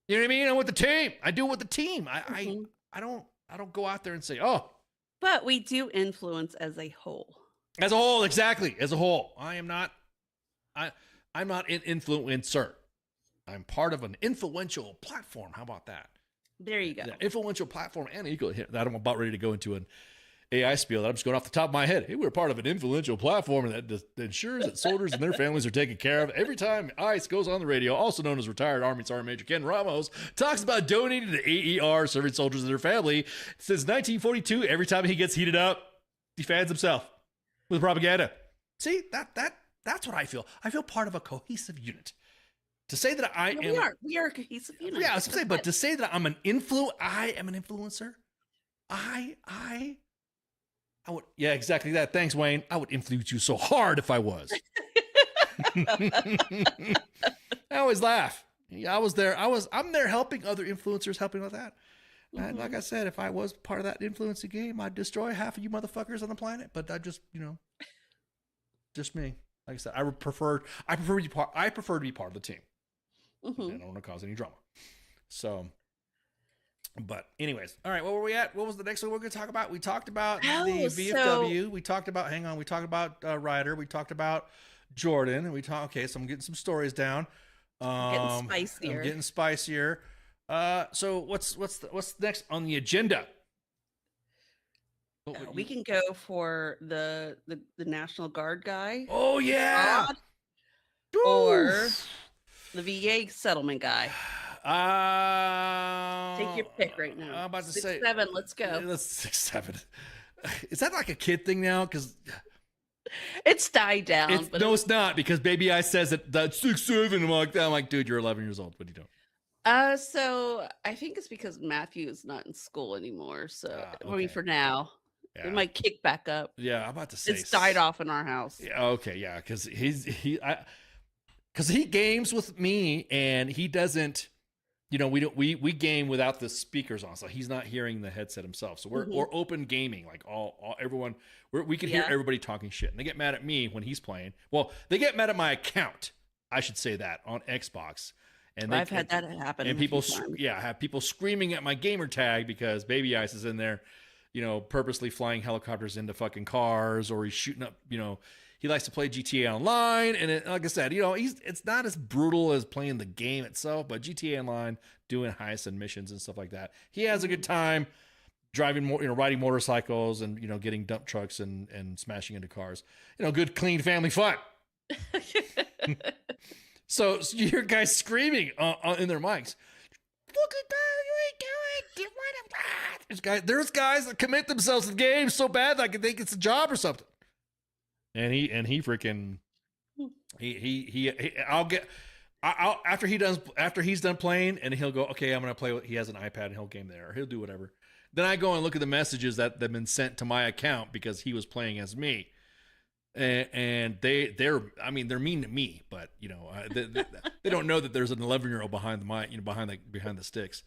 what I mean? I'm with the team. I do it with the team. I don't go out there and say, oh. But we do influence as a whole. As a whole, exactly. As a whole. I'm not an influencer. I'm part of an influential platform. How about that? There you go. Yeah, influential platform and equal. That I'm about ready to go into an AI spiel that I'm just going off the top of my head. Hey, we're part of an influential platform that ensures that soldiers and their families are taken care of every time ICE goes on the radio, also known as retired Army Sergeant Major Ken Ramos talks about donating to AER, serving soldiers and their family. Since 1942, every time he gets heated up, he fans himself with propaganda. See, that's what I feel. I feel part of a cohesive unit. To say that we are a cohesive unit. Yeah, I was going to say, but to say that I am an influencer, I would, yeah, exactly that. Thanks, Wayne. I would influence you so hard if I was. I always laugh. Yeah, I was there. I'm there helping other influencers, helping with that. And like I said, if I was part of that influencing game, I'd destroy half of you motherfuckers on the planet. But I just, just me. Like I said, I prefer to be part of the team. I don't want to cause any drama. So, But anyways, all right, what were we at? What was the next one we're going to talk about? We talked about the Oh, VFW. We talked about, we talked about Ryder. We talked about Jordan. And okay, so I'm getting some stories down. Getting spicier. I'm getting spicier. So what's next on the agenda? We can go for the National Guard guy. Oh yeah. Or the VA settlement guy. Take your pick right now. I'm about to 6, say 7. Let's go. Let's 6, 7. Is that like a kid thing now? Because it's died down. No, it's not, because Baby I says that 6, 7. I'm like, dude, you're 11 years old. What are you doing? So I think it's because Matthew is not in school anymore. So okay. I mean, for now, it might kick back up. Yeah, I'm about to say it's died off in our house. Yeah, okay, yeah, because he games with me and he doesn't. We game without the speakers on, so he's not hearing the headset himself. So we're open gaming, like everyone. We can hear everybody talking shit, and they get mad at me when he's playing. Well, they get mad at my account, I should say that, on Xbox. And I've had that happen. And people, have people screaming at my gamer tag because Baby Ice is in there, purposely flying helicopters into fucking cars, or he's shooting up, he likes to play GTA Online, and like I said, it's not as brutal as playing the game itself, but GTA Online, doing heists and missions and stuff like that. He has a good time driving riding motorcycles and getting dump trucks and smashing into cars. Good clean family fun. So you hear guys screaming in their mics. Look at that! You ain't doing it. There's guys that commit themselves to the game so bad that I can think it's a job or something. And he freaking I'll after he's done playing, and he'll go, okay, I'm gonna play. He has an iPad and he'll game there. He'll do whatever. Then I go and look at the messages that have been sent to my account because he was playing as me, and they're mean to me, but they don't know that there's an 11-year-old behind the sticks.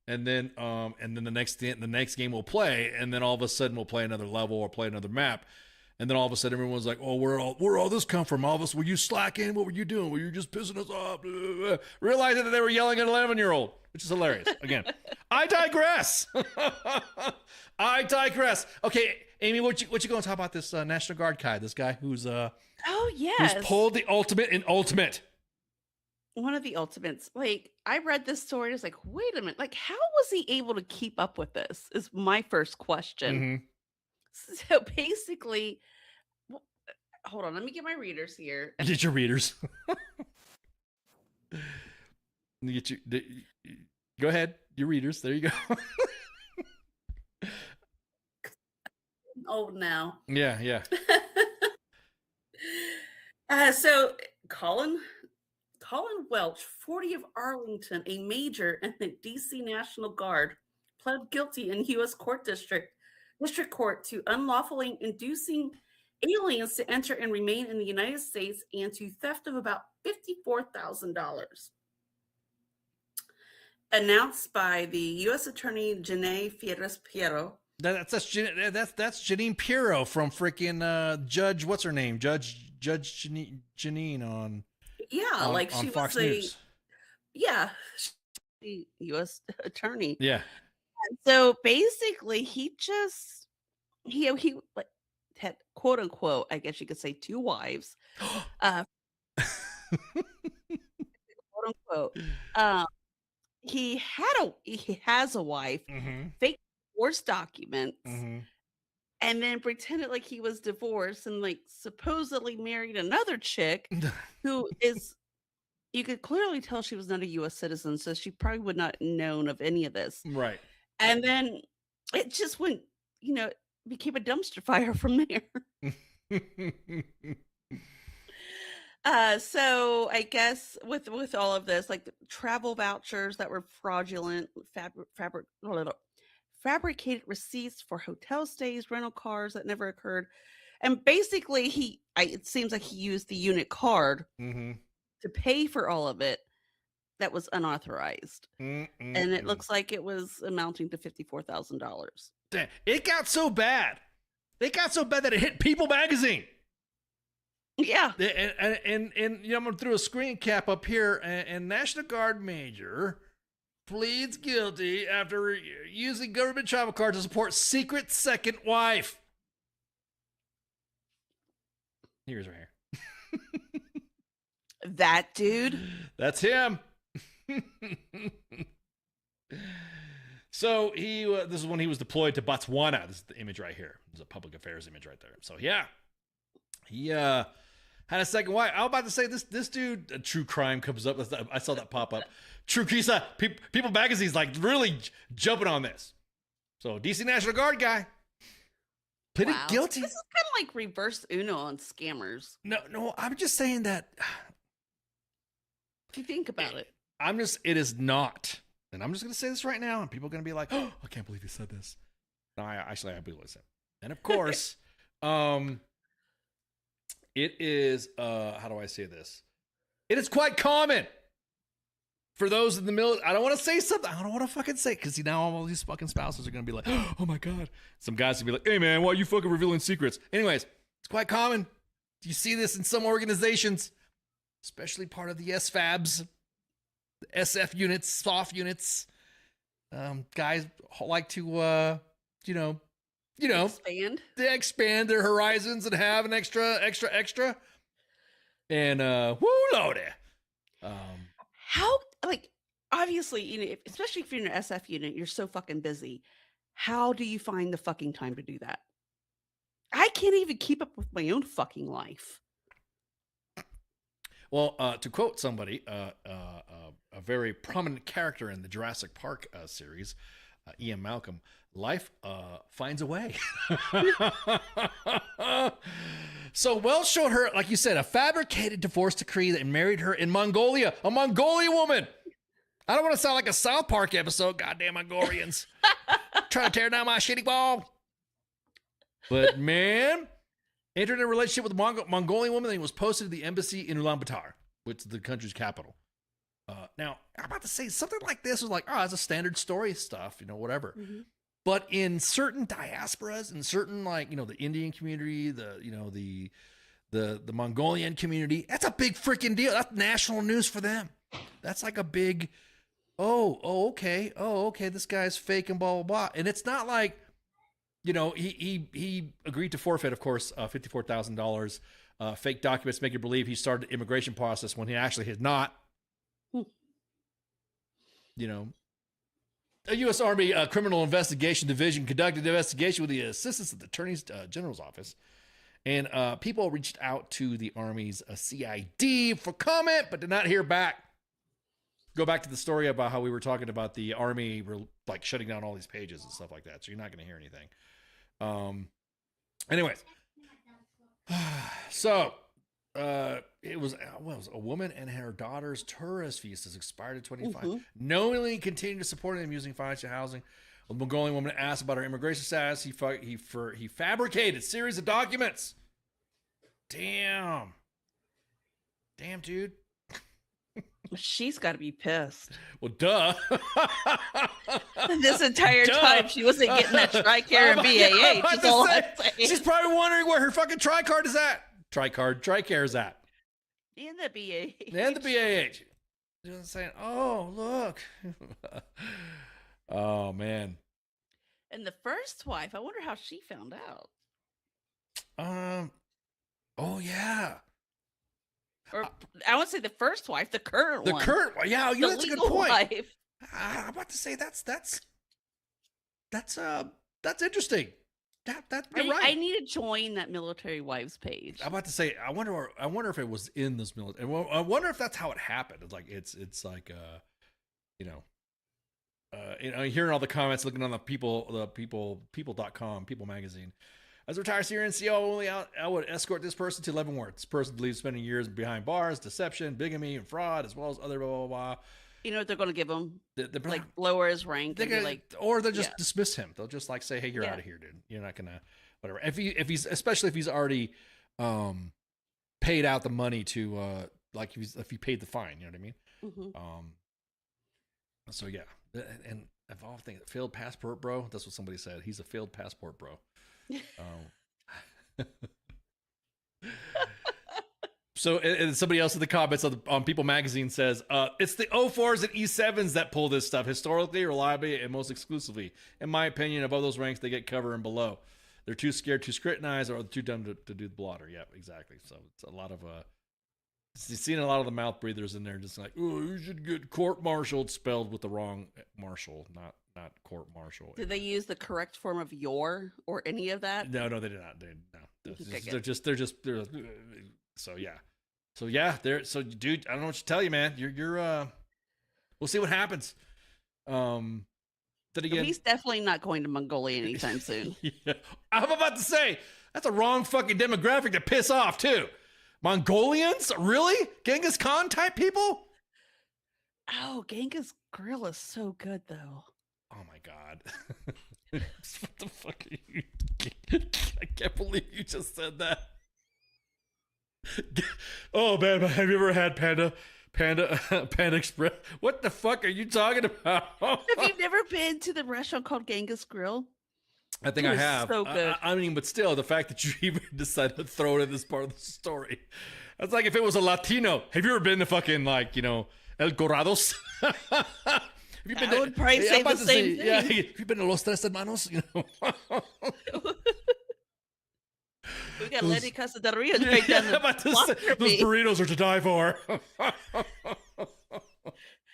And then the next game we'll play, and then all of a sudden we'll play another level or play another map. And then all of a sudden everyone's like, oh, where all this come from? All of us, were you slacking? What were you doing? Were you just pissing us off? Realizing that they were yelling at an 11-year-old, which is hilarious. Again, I digress. I digress. Okay, Amy, what you going to talk about this National Guard guy? This guy who's who's pulled the ultimate in Ultimate. One of the ultimates. Like, I read this story. It's like, wait a minute. Like, how was he able to keep up with this? Is my first question. Mm-hmm. So basically, hold on, let me get my readers here. Get your readers. Go ahead, your readers. There you go. Old now. Yeah. So Colin Welch, 40 of Arlington, a major in the DC National Guard, pled guilty in U.S. District Court to unlawfully inducing aliens to enter and remain in the United States and to theft of about $54,000. Announced by the U.S. Attorney Janae Fierres Piero. That's Janine Pirro from freaking Judge. What's her name? Judge Janine on. Yeah, on she Fox was News. The U.S. Attorney. Yeah. So basically, he like had, quote unquote, I guess you could say, 2 wives. Quote unquote. He has a wife, fake divorce documents, and then pretended like he was divorced and like supposedly married another chick who is, you could clearly tell she was not a U.S. citizen, so she probably would not have known of any of this. Right. And then it just went, became a dumpster fire from there. So I guess with all of this, like the travel vouchers that were fraudulent, fabricated receipts for hotel stays, rental cars that never occurred, and basically it seems like he used the unit card to pay for all of it. That was unauthorized. And it looks like it was amounting to $54,000. It got so bad. It got so bad that it hit People magazine. Yeah. And I'm going to throw a screen cap up here. And National Guard Major pleads guilty after using government travel card to support secret second wife. Here's right here. That dude? That's him. So this is when he was deployed to Botswana. This is the image right here. This is a public affairs image right there. So yeah, he had a second wife. I was about to say this dude, a true crime comes up. I saw that pop up. True Kisa, People Magazine's like really jumping on this. So DC National Guard guy pleaded guilty. This is kind of like reverse Uno on scammers. No, I'm just saying that. If you think about it. It is not. And I'm just going to say this right now, and people are going to be like, oh, I can't believe you said this. No, I believe what I said. And of course, it is, how do I say this? It is quite common for those in the military. I don't want to say something. I don't want to fucking say it, because now all these fucking spouses are going to be like, oh my God. Some guys will be like, hey man, why are you fucking revealing secrets? Anyways, it's quite common. You see this in some organizations, especially part of the SFABs. The SF units, soft units, guys like to, they expand their horizons and have an extra. And, woo lordy. How, like, obviously, especially if you're in an SF unit, you're so fucking busy. How do you find the fucking time to do that? I can't even keep up with my own fucking life. Well, to quote somebody, a very prominent character in the Jurassic Park series, Ian Malcolm, life finds a way. So Wells showed her, like you said, a fabricated divorce decree that married her in Mongolia, a Mongolian woman. I don't want to sound like a South Park episode, goddamn Mongolians. Trying to tear down my shitty wall. But man, entered in a relationship with a Mongolian woman and was posted to the embassy in Ulaanbaatar, which is the country's capital. Now, I'm about to say something like this was like, oh, it's a standard story stuff, whatever. Mm-hmm. But in certain diasporas, in certain, like, the Indian community, the Mongolian community, that's a big freaking deal. That's national news for them. That's like a big, okay, this guy's fake and blah, blah, blah. And it's not like, he agreed to forfeit, of course, $54,000. Fake documents make you believe he started the immigration process when he actually had not. A U.S. Army Criminal Investigation Division conducted an investigation with the assistance of the Attorney General's office. And people reached out to the Army's CID for comment, but did not hear back. Go back to the story about how we were talking about the Army like shutting down all these pages and stuff like that. So you're not going to hear anything. Anyways. So it was a woman and her daughter's tourist visas expired at 25. Mm-hmm. Knowingly continued to support him using financial housing. A Mongolian woman asked about her immigration status. He fabricated a series of documents. Damn, dude. She's got to be pissed. Well, duh. This entire time she wasn't getting that TRICARE and BAH. She's probably wondering where her fucking TRICARE is at. TRICARE is at. And the BAH. And the BAH. Just saying, oh, look. Oh, man. And the first wife, I wonder how she found out. Oh, yeah. Or I would say the first wife, the current one. The current one, yeah, that's a good point. Wife. I'm about to say that's interesting. You're right. I need to join that military wives page. I'm about to say, I wonder if it was in this military. I wonder if that's how it happened. It's like it's like hearing all the comments, looking on the people.com, People Magazine. As a retired Syrian CO, I would escort this person to 11 words. This person believes spending years behind bars, deception, bigamy, and fraud, as well as other blah, blah, blah. You know what they're going to give him? Like lower his rank. Or they'll just dismiss him. They'll just like say, hey, you're out of here, dude. You're not going to, whatever. Especially if he's already paid out the money to, if he paid the fine, you know what I mean? Mm-hmm. So yeah. And I've often think failed passport, bro. That's what somebody said. He's a failed passport, bro. So, and somebody else in the comments on People Magazine says, it's the 04s and E7s that pull this stuff historically, reliably, and most exclusively. In my opinion, above those ranks, they get cover and below. They're too scared to scrutinize or too dumb to do the blotter. Yep, exactly. So it's a lot of, you've seen a lot of the mouth breathers in there just like, oh, you should get court-martialed, spelled with the wrong marshal, not court-martial. Did they use the correct form of your or any of that? No, they did not. No. Okay, They're just so yeah. So dude, I don't know what to tell you, man. You're we'll see what happens. Then again, He's definitely not going to Mongolia anytime soon. Yeah. I'm about to say that's a wrong fucking demographic to piss off too. Mongolians? Really? Genghis Khan type people? Oh, Genghis Grill is so good though. Oh my god. What the fuck are you? I can't believe you just said that. Oh man, have you ever had Panda Express? What the fuck are you talking about? Have you never been to the restaurant called Genghis Grill? I think I have. So good. I mean, but still, the fact that you even decided to throw it in this part of the story. That's like if it was a Latino. Have you ever been to fucking like, El Corados? Have you been I would probably say the same thing. Yeah, have you been to Los Tres Hermanos? We got Lenny Casaderias right down the block from those me. burritos are to die for.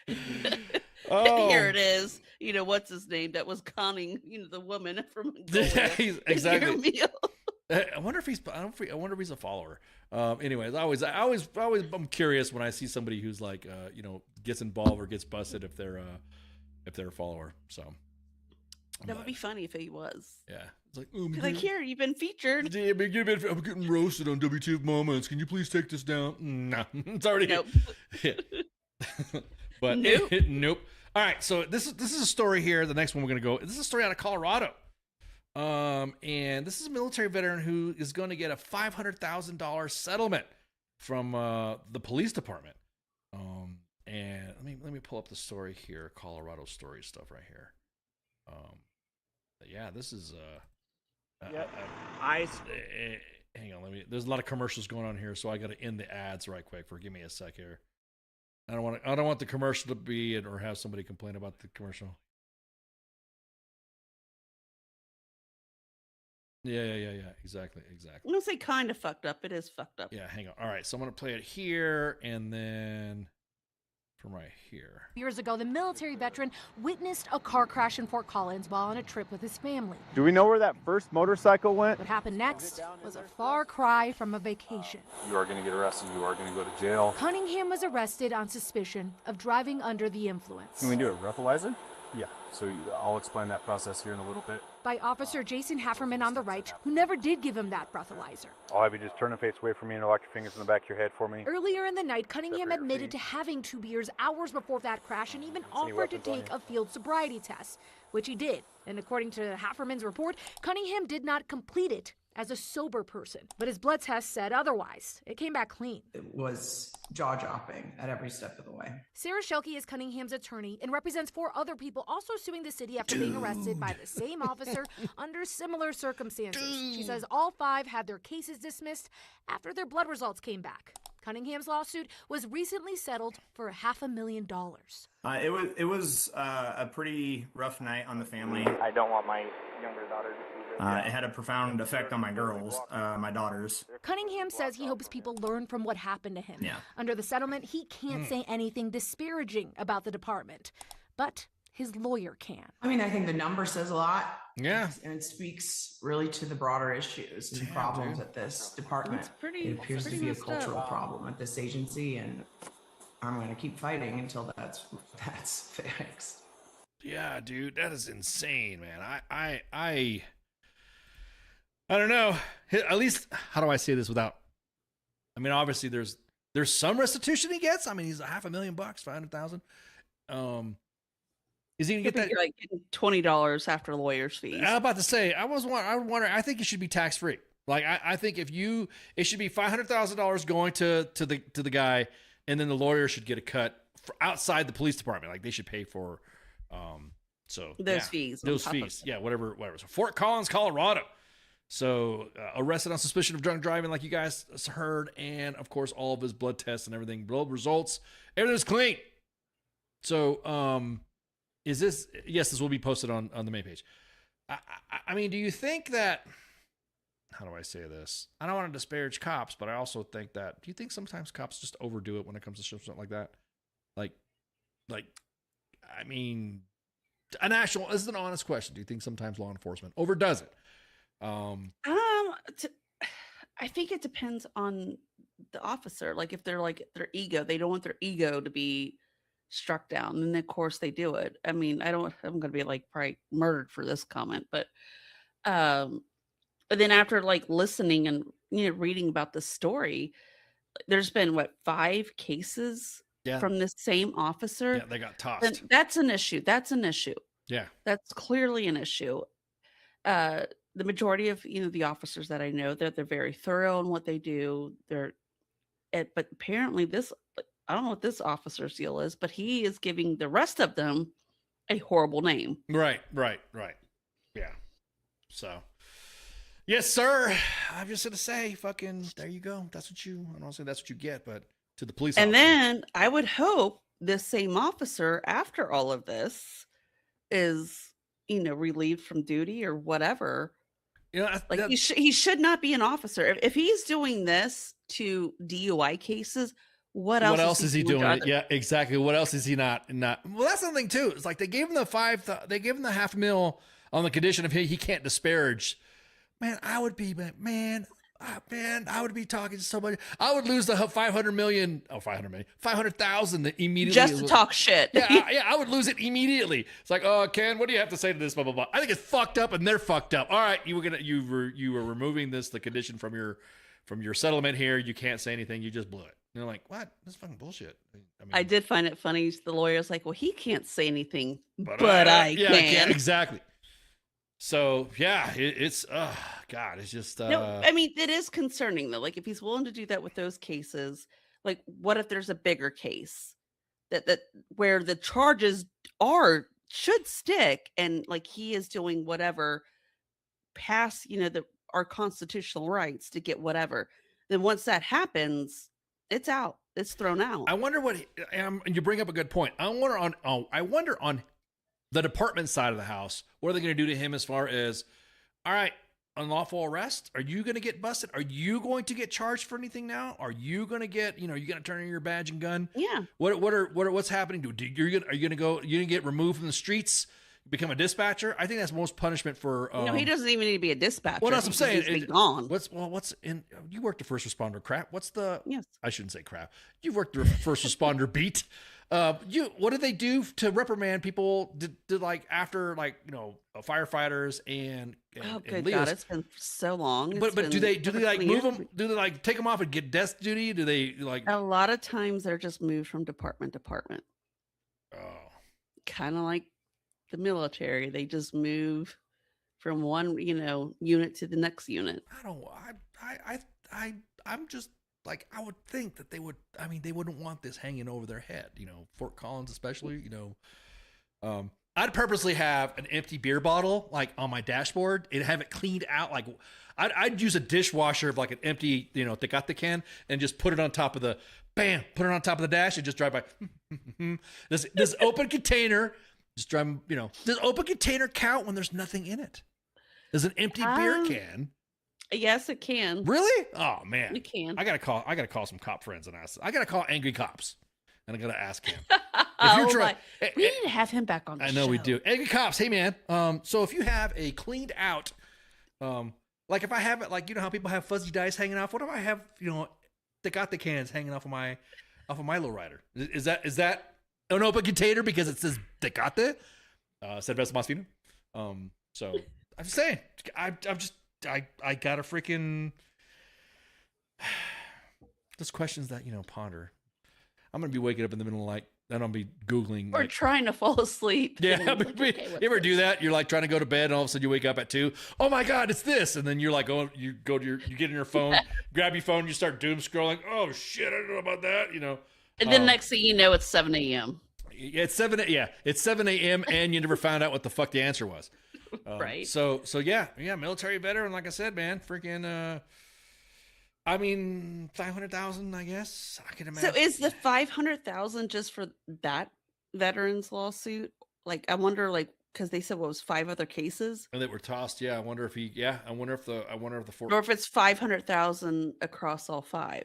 Here it is. What's his name? That was conning, the woman from Mongolia. Yeah, exactly. Your meal. I wonder if he's a follower. Anyways, I'm curious when I see somebody who's like, gets involved or gets busted if they're a follower. So That would be funny if he was. yeah. It's like, Be like, here, you've been featured. Yeah, I'm getting roasted on WTF Moments. Can you please take this down? No, it's already. Nope. But Nope. Nope. All right, so this is a story here. The next one we're gonna go. This is a story out of Colorado. And this is a military veteran who is going to get a $500,000 settlement from the police department. And let me pull up the story here. Colorado story stuff right here. Yeah, this is hang on, there's a lot of commercials going on here, so I got to end the ads right quick. Forgive me a sec here. I don't want the commercial to be or have somebody complain about the commercial. Yeah. Exactly. I'm gonna say kind of fucked up. It is fucked up. Yeah, hang on. All right, so I'm gonna play it here and then from right here. Years ago, the military veteran witnessed a car crash in Fort Collins while on a trip with his family. Do we know where that first motorcycle went? What happened next was a far cry from a vacation. You are going to get arrested. You are going to go to jail. Cunningham was arrested on suspicion of driving under the influence. Can we do a breathalyzer? Yeah. So I'll explain that process here in a little bit. By Officer Jason Hafferman on the right, who never did give him that breathalyzer. I'll have you just turn and face away from me and lock your fingers in the back of your head for me. Earlier in the night, Cunningham admitted to having 2 beers hours before that crash and even offered to take a field sobriety test, which he did. And according to Hafferman's report, Cunningham did not complete it as a sober person, but his blood test said otherwise. It came back clean. It was jaw-dropping at every step of the way. Sarah Shelke is Cunningham's attorney and represents 4 other people also suing the city after being arrested by the same officer under similar circumstances. She says all 5 had their cases dismissed after their blood results came back. Cunningham's lawsuit was recently settled for $500,000. It was a pretty rough night on the family. I don't want my younger daughter to see this. It had a profound effect on my girls, my daughters. Cunningham says he hopes people learn from what happened to him. Yeah. Under the settlement, he can't say anything disparaging about the department, but his lawyer can. I mean, I think the number says a lot. Yeah. And it speaks really to the broader issues and problems at this department. It appears to be a cultural problem at this agency, and I'm going to keep fighting until that's fixed. Yeah, dude, that is insane, man. I don't know. At least, how do I say this without? I mean, obviously, there's some restitution he gets. I mean, he's $500,000, $500,000. Is he gonna get that? You're like getting $20 after lawyer's fees. I'm about to say, I was wondering. I think it should be tax free. Like, I think it should be $500,000 going to the guy, and then the lawyer should get a cut for outside the police department. Like, they should pay for, those fees. Those fees, yeah, whatever. So Fort Collins, Colorado. So arrested on suspicion of drunk driving, like you guys heard, and of course all of his blood tests and everything, blood results, everything's clean. So is this? Yes, this will be posted on the main page. I mean, do you think that? How do I say this? I don't want to disparage cops, but I also think that. Do you think sometimes cops just overdo it when it comes to something like that? Like, I mean, this is an honest question. Do you think sometimes law enforcement overdoes it? I think it depends on the officer. Like if they're like their ego, they don't want their ego to be struck down, and of course they do it. I mean, I'm going to be like probably murdered for this comment, but then after like listening and reading about the story, there's been 5 cases from this same officer. Yeah, they got tossed. And that's an issue. Yeah, that's clearly an issue. The majority of the officers that I know, they're very thorough in what they do. But apparently I don't know what this officer's deal is, but he is giving the rest of them a horrible name. Right. Yeah. So, yes, sir. I'm just gonna say, fucking, there you go. That's what you. I don't want to say that's what you get, but to the police. And officer. then I would hope this same officer, after all of this, is relieved from duty or whatever. He should not be an officer. If he's doing this to DUI cases, what else is he doing? Yeah, exactly. What else is he not? Well, that's something too. It's like they gave him the $500,000 on the condition of he can't disparage. Man, I would be talking to somebody. I would lose the 500,000 immediately. Just to talk shit. Yeah, I would lose it immediately. It's like, oh, Ken, what do you have to say to this? Blah blah blah. I think it's fucked up, and they're fucked up. All right, you were removing the condition from your settlement here. You can't say anything. You just blew it. And they're like, what? That's fucking bullshit. I did find it funny. The lawyer's like, well, he can't say anything, but I can. I can. Exactly. So yeah, it's God, it's just no, I mean, it is concerning though. Like if he's willing to do that with those cases, like what if there's a bigger case that where the charges should stick, and like he is doing whatever past our constitutional rights to get whatever, then once that happens, it's out, it's thrown out. I wonder what and you bring up a good point. I wonder on the department side of the house, what are they going to do to him as far as, all right, unlawful arrest? Are you going to get busted? Are you going to get charged for anything now? Are you going to get, you going to turn in your badge and gun? Yeah. What's happening? Are you going to go? You going to get removed from the streets? Become a dispatcher? I think that's most punishment for. He doesn't even need to be a dispatcher. Well, that's what I'm saying. He's gone. What's in? You worked the first responder crap. What's the? Yes. I shouldn't say crap. You've worked the first responder beat. What did they do to reprimand people? Did like after firefighters and oh good Leos? God, it's been so long. But do they like move them? Do they like take them off and get desk duty? Do they like? A lot of times they're just moved from department to department. Oh, kind of like the military. They just move from one unit to the next unit. I'm just. Like, I would think that they wouldn't want this hanging over their head, Fort Collins, especially, I'd purposely have an empty beer bottle, like on my dashboard and have it cleaned out. Like I'd use a dishwasher of like an empty, Tecate can and just put it on top of the dash and just drive by. This open container, just drive, does open container count when there's nothing in it? Does an empty beer can? Yes, it can. Really? Oh man, it can. I gotta call some cop friends and ask. I gotta call Angry Cops, and I gotta ask him. We need to have him back on the show. I know we do. Angry Cops, hey man. So if you have a cleaned out, like if I have it, like how people have fuzzy dice hanging off. What if I have Tecate cans hanging off of my lowrider? Is that an open container because it says Tecate? Said Vesta Masfino. So I'm just saying. I got a freaking. Those questions that ponder. I'm gonna be waking up in the middle of the night, and I'll be googling or trying to fall asleep. Yeah, you ever do that? You're like trying to go to bed, and all of a sudden you wake up at 2. Oh my God, it's this, and then you're like, you get in your phone, grab your phone, you start doom scrolling. Oh shit, I don't know about that, And then next thing you know, it's 7 a.m. It's 7 a.m. and you never found out what the fuck the answer was. Right. So yeah, military veteran, like I said, man, freaking. I mean, 500,000, I guess. I can imagine. So is the 500,000 just for that veterans lawsuit? Like, I wonder, like, because they said what was 5 other cases, And that were tossed. Yeah, I wonder if I wonder if the or if it's 500,000 across all 5,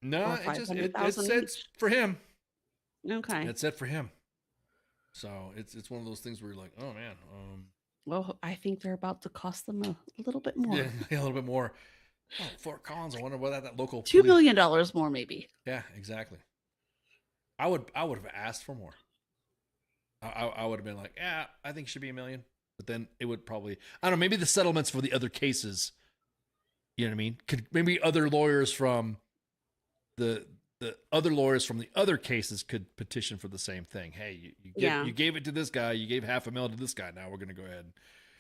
No, or it just 500,000 said each. for him. Okay. It said for him. So it's one of those things where you're like, oh man, Well, I think they're about to cost them a little bit more. yeah, a little bit more. Oh, Fort Collins. I wonder what that local $2 million more, maybe. Yeah, exactly. I would have asked for more. I would have been like, yeah, I think it should be $1 million. But then it would probably, I don't know, maybe the settlements for the other cases, you know what I mean? Could maybe other lawyers from the other lawyers from the other cases could petition for the same thing. Hey, you gave it to this guy, you gave $500,000 to this guy. Now we're gonna go ahead.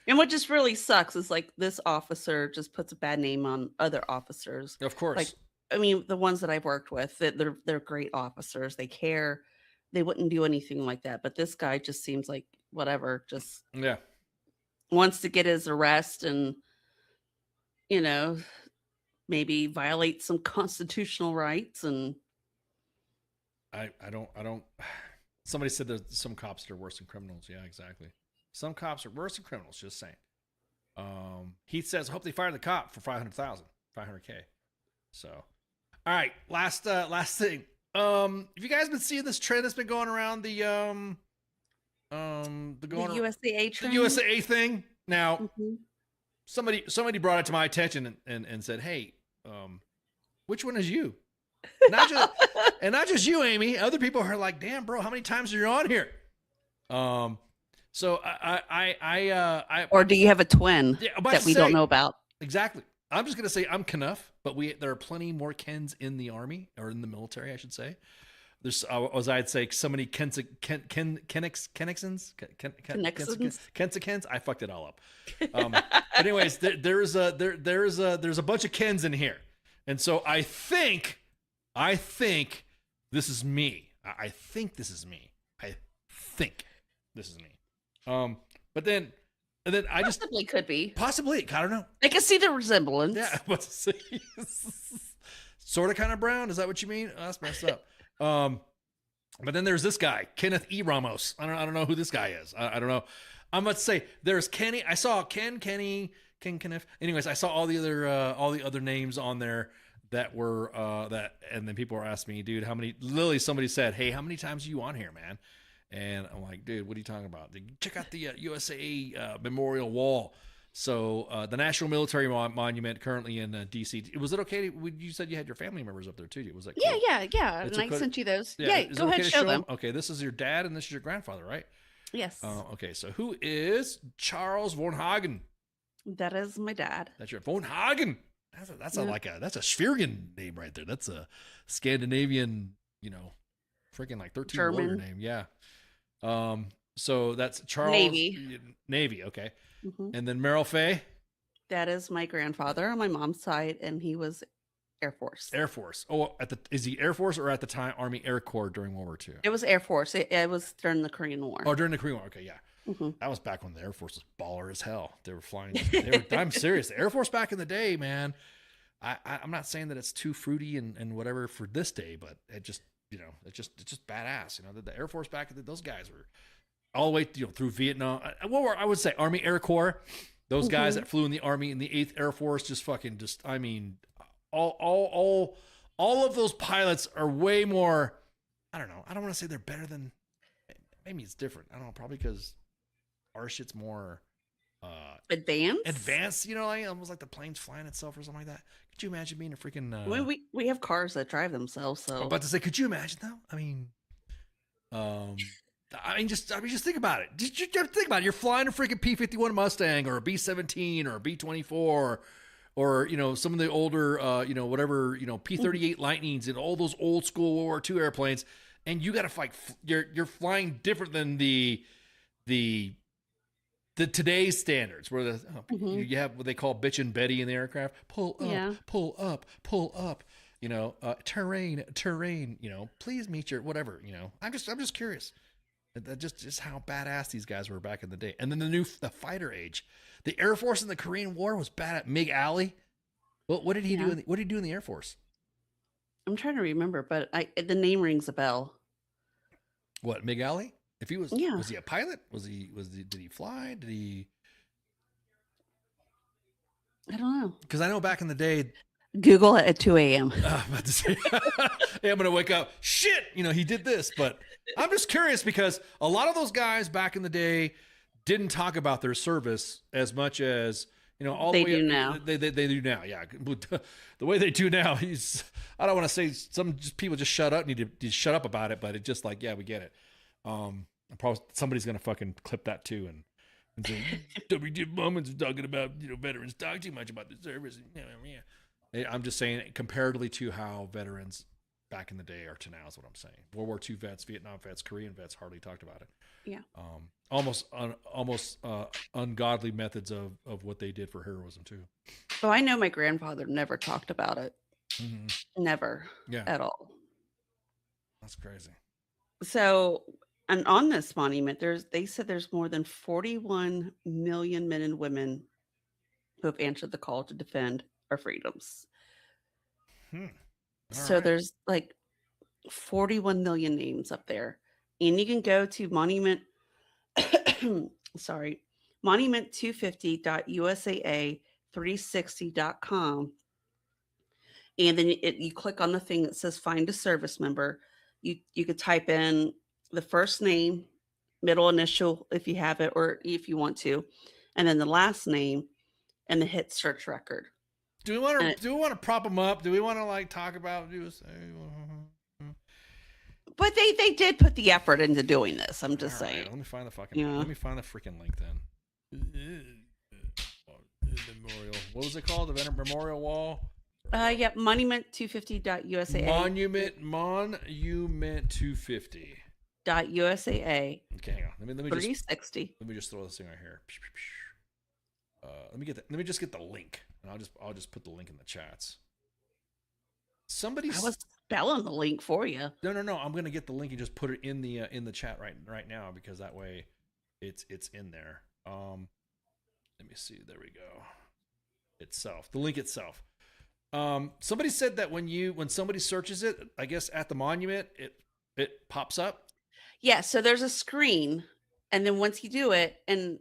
And what just really sucks is like this officer just puts a bad name on other officers. Of course. Like, I mean, the ones that I've worked with, they're great officers. They care. They wouldn't do anything like that. But this guy just seems like whatever, just wants to get his arrest and, you know, maybe violate some constitutional rights. And I don't. Somebody said there's some cops that are worse than criminals. Yeah, exactly. Some cops are worse than criminals. Just saying. Heath says, "Hope they fire the cop for 500,000, 500K." So, all right, last thing. Have you guys been seeing this trend that's been going around the USAA trend? The USAA thing? Now, somebody brought it to my attention and said, "Hey, which one is you?" Not just you, Amy. Other people are like, "Damn, bro, how many times are you on here?" So or do you have a twin that we don't know about? Exactly. I'm just gonna say I'm Knuff, but there are plenty more Kens in the army or in the military, I should say. There's, as I'd say, so many Kenixons. I fucked it all up. But anyways, there's a bunch of Kens in here, and so I think this is me. I think this is me. But then I just possibly could be. Possibly, I don't know. I can see the resemblance. Yeah, what's to say? Sort of, kind of brown. Is that what you mean? Oh, that's messed up. But then there's this guy, Kenneth E. Ramos. I don't know who this guy is. I don't know. I'm about to say there's Kenny. I saw Kenneth. Anyways, I saw all the other names on there that were that, and then people were asking me, dude, how many? Literally, somebody said, "Hey, how many times are you on here, man?" And I'm like, dude, what are you talking about? Check out the USA Memorial Wall. So the National Military Monument currently in D.C. Was it okay? You said you had your family members up there too. Was that cool? Yeah. And I sent you those. Yeah, go ahead, show them. Okay, this is your dad and this is your grandfather, right? Yes. Okay, so who is Charles von Hagen? That is my dad. That's your von Hagen. That's a Schwiergen name right there. That's a Scandinavian, freaking like 13 warrior name. Yeah. So that's Charles Navy. Okay. Mm-hmm. And then Merrill Fay. That is my grandfather on my mom's side, and he was Air Force. Oh, is he Air Force or at the time Army Air Corps during World War II? It was Air Force. It was during the Korean War. Oh, during the Korean War. Okay, yeah. Mm-hmm. That was back when the Air Force was baller as hell. They were flying. I'm serious. The Air Force back in the day, man. I'm not saying that it's too fruity and whatever for this day, but it just, it's just badass. The Air Force back in those guys were all the way through Vietnam. I would say Army Air Corps. Those guys that flew in the Army in the 8th Air Force, all of those pilots are way more. I don't know. I don't want to say they're better than. Maybe it's different. I don't know. Probably because our shit's more advanced. Like almost like the plane's flying itself or something like that. Could you imagine being a freaking? We have cars that drive themselves. So I'm about to say, could you imagine though? Just think about it. Just think about it. You're flying a freaking P-51 Mustang or a B-17 or a B-24 or some of the older whatever P-38 Lightnings and all those old school World War II airplanes, and you got to fight. You're flying different than the today's standards where you have what they call bitch and Betty in the aircraft. Pull up. Terrain. Please meet your whatever. I'm just curious. That just how badass these guys were back in the day. And then the fighter age, the Air Force in the Korean War was bad at Mig Alley. What did he do? What did he do in the Air Force? I'm trying to remember, but the name rings a bell. What, Mig Alley? If he was he a pilot? Did he fly? Did he? I don't know. Because I know back in the day, Google it at 2 a.m. I'm about to say, hey, I'm gonna wake up. Shit, he did this. But I'm just curious because a lot of those guys back in the day didn't talk about their service as much as all they the way do now. They do now. Yeah, the way they do now. I don't want to say people just shut up, need to shut up about it, but it's just like, yeah, we get it. Probably somebody's gonna fucking clip that too and say WTF Moments is talking about veterans talk too much about the service. I'm just saying comparatively to how veterans back in the day are to now is what I'm saying. World War II vets, Vietnam vets, Korean vets hardly talked about it. Yeah. Almost ungodly methods of what they did for heroism too. Oh, I know my grandfather never talked about it. Mm-hmm. Never. Yeah. At all. That's crazy. So, and on this monument, they said there's more than 41 million men and women who have answered the call to defend our freedoms. So there's like 41 million names up there. And you can go to monument250.usaa360.com. And then you click on the thing that says find a service member. You could type in the first name, middle initial if you have it or if you want to, and then the last name and the hit search record. Do we want to prop them up? Do we want to talk about USA? But they did put the effort into doing this. I'm just saying. Let me find the let me find the freaking link then. Memorial. What was it called? The Memorial Wall? Yeah, monument250.usaa. Monument250. .usaa. Okay, hang on. Let me 360. Let me just throw this thing right here. Let me just get the link, and I'll just put the link in the chats. I was spelling the link for you. No. I'm gonna get the link and just put it in the chat right now because that way, it's in there. Let me see. There we go. The link itself. Somebody said that when somebody searches it, I guess at the monument, it pops up. Yeah. So there's a screen, and then once you do it, and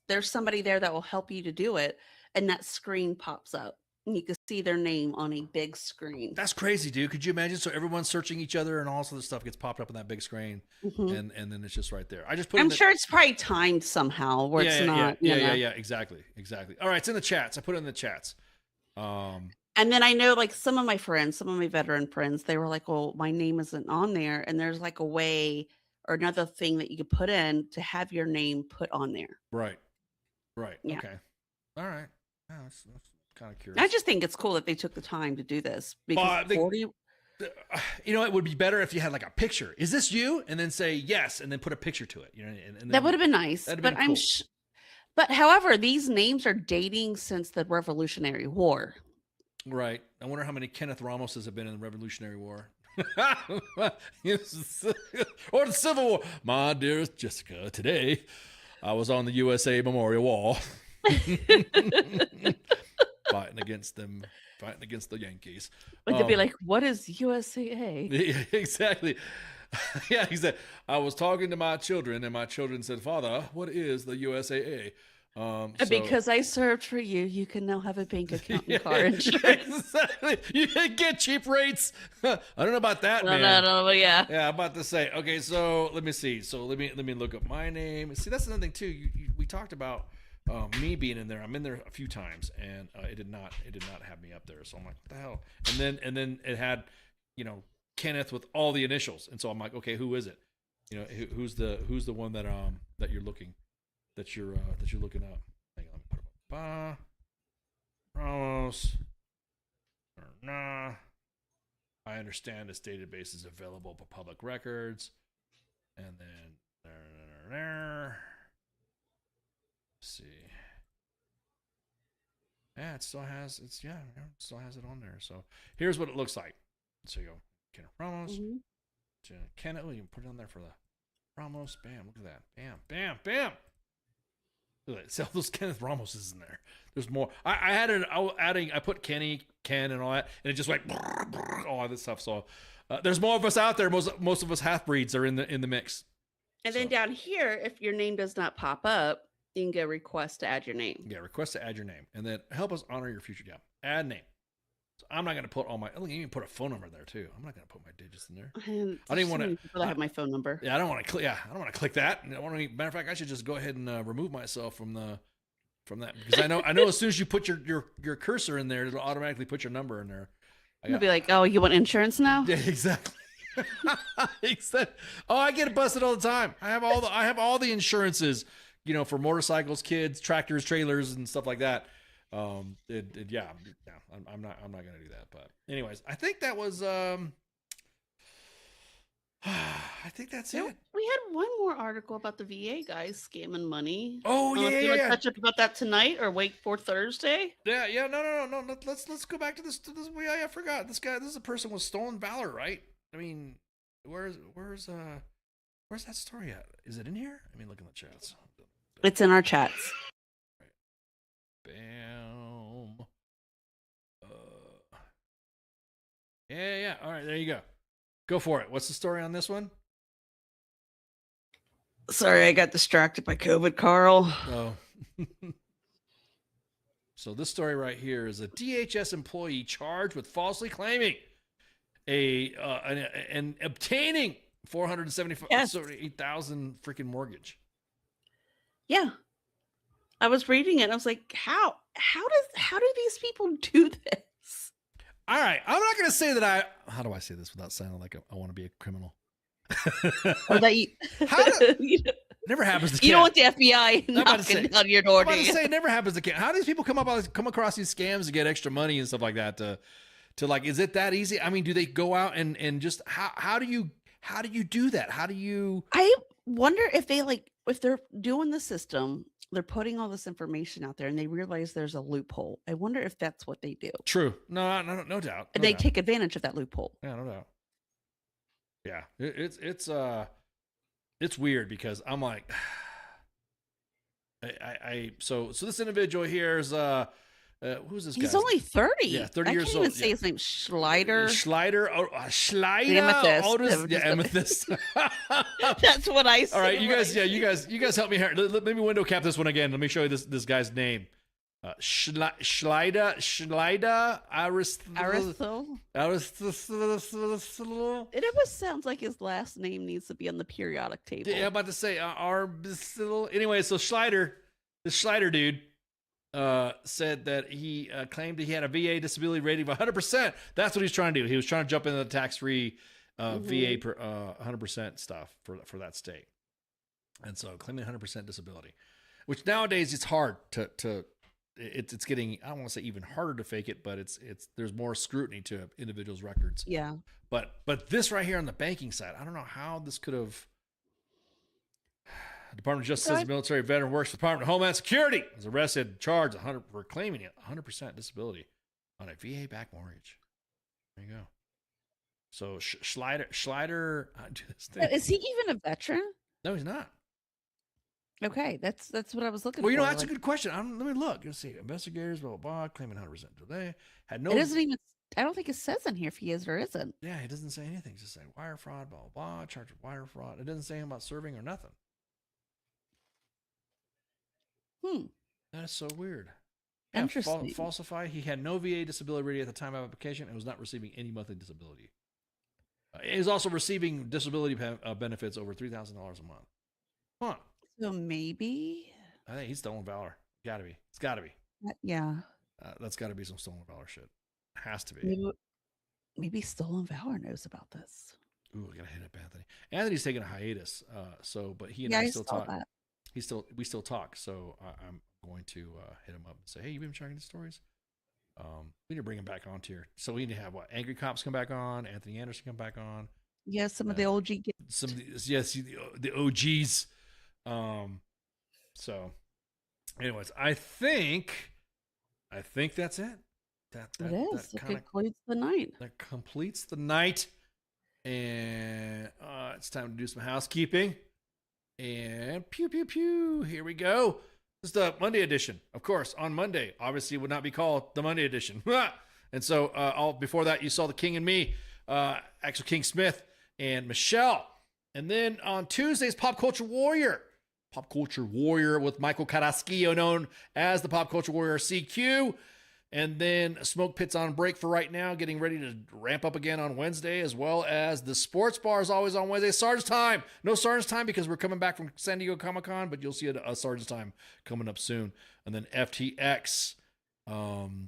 there's somebody there that will help you to do it, and that screen pops up. And you can see their name on a big screen. That's crazy, dude. Could you imagine? So everyone's searching each other and all this other stuff gets popped up on that big screen. And then it's just right there. I'm sure it's probably timed somehow where it's not. Yeah. Exactly. All right. It's in the chats. I put it in the chats. And then I know some of my veteran friends, they were like, well, my name isn't on there. And there's a way or another thing that you could put in to have your name put on there. Right. Yeah. Okay. All right. Yeah, that's kind of curious. I just think it's cool that they took the time to do this because it would be better if you had a picture. Is this you? And then say yes, and then put a picture to it. And that would have been nice. But cool. But however, these names are dating since the Revolutionary War. Right. I wonder how many Kenneth Ramoses have been in the Revolutionary War. Or the Civil War. My dearest Jessica, today I was on the USA Memorial Wall. Fighting against the Yankees. But they'd be like, what is USAA? Yeah, exactly. Yeah, he said, I was talking to my children, and my children said, Father, what is the USAA? Because I served for you, you can now have a bank account and car insurance. Exactly. You can get cheap rates. I don't know about that, man. No, yeah. Yeah, I'm about to say. Okay, so let me see. So let me look up my name. See, that's another thing too. We talked about me being in there. I'm in there a few times, and it did not have me up there. So I'm like, what the hell? And then it had, Kenneth with all the initials, and so I'm like, okay, who is it? Who's the one that you're looking up? Hang on, put it up. Ramos. Nah. I understand this database is available for public records, and then there. See. Yeah, it still has it on there. So here's what it looks like. So you go Kenneth Ramos. Mm-hmm. Kenneth, you can put it on there for the Ramos, bam, look at that. Bam, bam, bam. Look at that. See all those Kenneth Ramoses in there. There's more. I put Ken, and all that, and it just went all this stuff. So there's more of us out there. Most of us half-breeds are in the mix. And then down here, if your name does not pop up, you can go request to add your name. Yeah, request to add your name. And then help us honor your future job. Add name. So I'm not going to put all my, I can even put a phone number there too. I'm not going to put my digits in there. I didn't want to. People that have my phone number. Yeah, I don't want to click. Yeah, I don't want to click that. Matter of fact, I should just go ahead and remove myself from that because I know as soon as you put your cursor in there, it'll automatically put your number in there. You'll be like, oh, you want insurance now? Yeah, exactly. Oh, I get busted all the time. I have all the insurances, for motorcycles, kids, tractors, trailers, and stuff like that. I'm not gonna do that. But anyways, I think that was I think that's it. We had one more article about the VA guys scamming money. Oh yeah, you want to touch up about that tonight or wait for Thursday? Yeah. No. Let's go back to this. I forgot this guy. This is a person with stolen valor, right? I mean, where's that story at? Is it in here? I mean, look in the chats. It's in our chats. Bam. Yeah. All right, there you go. Go for it. What's the story on this one? Sorry, I got distracted by COVID, Carl. Oh. So this story right here is a DHS employee charged with falsely claiming and obtaining $478,000 freaking mortgage. Yeah. I was reading it. I was like, how do these people do this? All right. I'm not going to say that how do I say this without sounding like I want to be a criminal? Or that you, never happens to Ken. You don't want the FBI knocking on your door, do you? It never happens to Ken. How do these people come across these scams to get extra money and stuff like that to like, is it that easy? I mean, do they go out and just, how do you do that? How do you? I wonder if if they're doing the system, they're putting all this information out there and they realize there's a loophole. I wonder if that's what they do. True. No doubt. And they take advantage of that loophole. Yeah, no doubt. Yeah. It's weird because I'm like, so this individual here is, who's this guy? He's only 30. Yeah, 30 years old. I can't even say his name. Schleider. Amethyst. Yeah, Amethyst. That's what I said. All right, you guys help me here. Let me window cap this one again. Let me show you this guy's name. Schleider Aristotle. It almost sounds like his last name needs to be on the periodic table. Yeah, I'm about to say Aristotle. Anyway, so this Schleider dude said that he claimed he had a VA disability rating of 100%. That's what he's trying to do. He was trying to jump into the tax-free VA 100% stuff for that state. And so claiming 100% disability, which nowadays it's hard to it's getting, I don't want to say even harder to fake it, but it's there's more scrutiny to individuals' records. Yeah. But this right here on the banking side, I don't know how this could have. Department of Justice military veteran works for the Department of Homeland Security was arrested, charged for claiming 100% disability on a VA-backed mortgage. There you go. So Schleider, do this thing. Is he even a veteran? No, he's not. Okay, that's what I was looking for. Well, that's a good question. Let me look. Let's see. Investigators, blah, blah, blah, claiming 100% today. Had no. It doesn't even. I don't think it says in here if he is or isn't. Yeah, it doesn't say anything. It just say wire fraud, blah, blah, blah, charged with wire fraud. It doesn't say anything about serving or nothing. That is so weird. Yeah, interesting. Falsify. He had no VA disability rating at the time of application and was not receiving any monthly disability. He was also receiving disability benefits over $3,000 a month. Huh. So maybe. I think he's stolen valor. Gotta be. It's gotta be. Yeah. That's gotta be some stolen valor shit. Has to be. Maybe Stolen Valor knows about this. Ooh, I gotta hit up Anthony. Anthony's taking a hiatus. But he and I still talk. That. We still talk. So I'm going to hit him up and say, hey, you been checking the stories? We need to bring him back on here. So we need to have Angry Cops come back on, Anthony Anderson come back on. Yeah, some of the OG the OGs. So anyways, I think that's it. That concludes the night. That completes the night. And it's time to do some housekeeping. And pew, pew, pew. Here we go. This is the Monday edition. Of course, on Monday, obviously, it would not be called the Monday edition. And so before that, you saw the King and me, actually King Smith and Michelle. And then on Tuesday's Pop Culture Warrior with Michael Carrasquillo, known as the Pop Culture Warrior CQ. And then Smoke Pit's on break for right now, getting ready to ramp up again on Wednesday, as well as the Sports Bar is always on Wednesday. Sergeant's Time. No Sergeant's Time because we're coming back from San Diego Comic-Con, but you'll see a Sergeant's Time coming up soon. And then FTX. Let's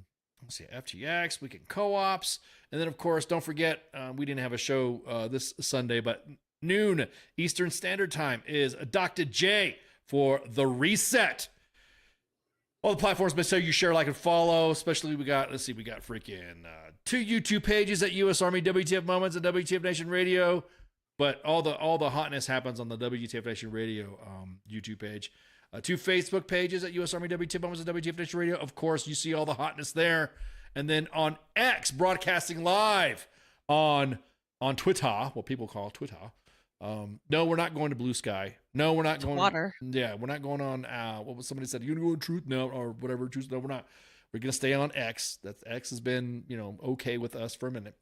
see, FTX, Weekend Co-ops. And then, of course, don't forget, we didn't have a show this Sunday, but noon Eastern Standard Time is Dr. J for The Reset. All the platforms, make sure you share, like, and follow. Especially we got freaking 2 YouTube pages at U.S. Army WTF Moments and WTF Nation Radio. But all the hotness happens on the WTF Nation Radio YouTube page. 2 Facebook pages at U.S. Army WTF Moments and WTF Nation Radio. Of course, you see all the hotness there. And then on X, broadcasting live on Twitter, what people call Twitter. No, we're not going to Blue Sky. No, we're not going. Water. Yeah, we're not going on. What was somebody said? You're gonna go on Truth now or whatever. Truth? No, we're not. We're gonna stay on X. That X has been okay with us for a minute.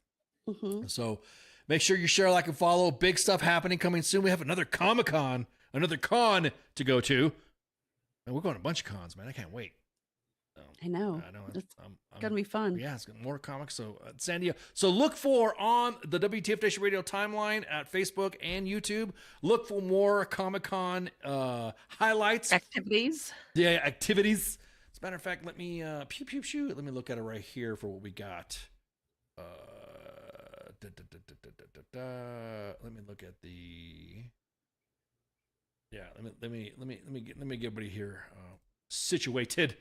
Mm-hmm. So make sure you share, like, and follow. Big stuff happening coming soon. We have another Comic-Con, another con to go to. And we're going to a bunch of cons, man. I can't wait. I know. It's going to be fun. Yeah, it's got more comics. So San Diego. So look for on the WTF Nation Radio timeline at Facebook and YouTube. Look for more Comic-Con highlights. Activities. Yeah, activities. As a matter of fact, let me pew pew pew. Let me look at it right here for what we got. Let me look at the. Yeah, let me get everybody here situated.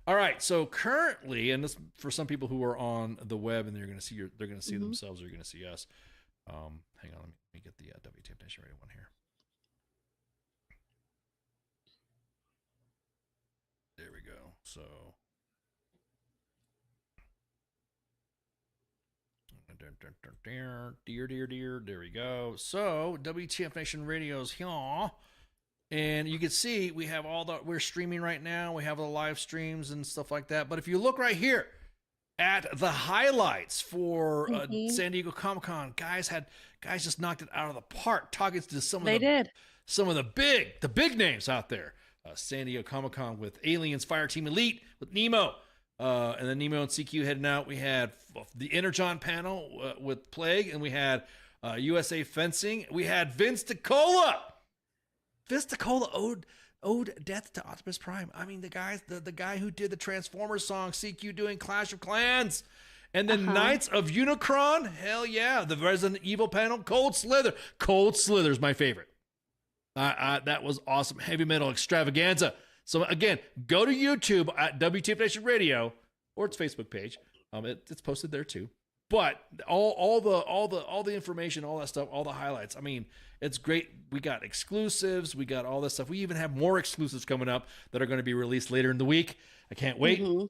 All right, so currently, and this for some people who are on the web and they're going to see themselves, or you're going to see us. Hang on, let me get the WTF Nation Radio one here. There we go. So. Dear. There we go. So WTF Nation Radio's here. And you can see we have we're streaming right now. We have the live streams and stuff like that. But if you look right here at the highlights for San Diego Comic-Con, guys just knocked it out of the park, talking to some of the big names out there. San Diego Comic-Con with Aliens Fireteam Elite with Nemo. And then Nemo and CQ heading out. We had the Energon panel with Plague, and we had USA Fencing. We had Vince DiCola. Vince DiCola owed death to Optimus Prime. I mean, the guy who did the Transformers song, CQ doing Clash of Clans. And then Knights of Unicron. Hell yeah. The Resident Evil panel. Cold Slither. Cold Slither's my favorite. That was awesome. Heavy Metal Extravaganza. So again, go to YouTube at WTF Nation Radio or its Facebook page. It's posted there too. But all the information, all that stuff, all the highlights. I mean, it's great. We got exclusives. We got all this stuff. We even have more exclusives coming up that are going to be released later in the week. I can't wait. Mm-hmm.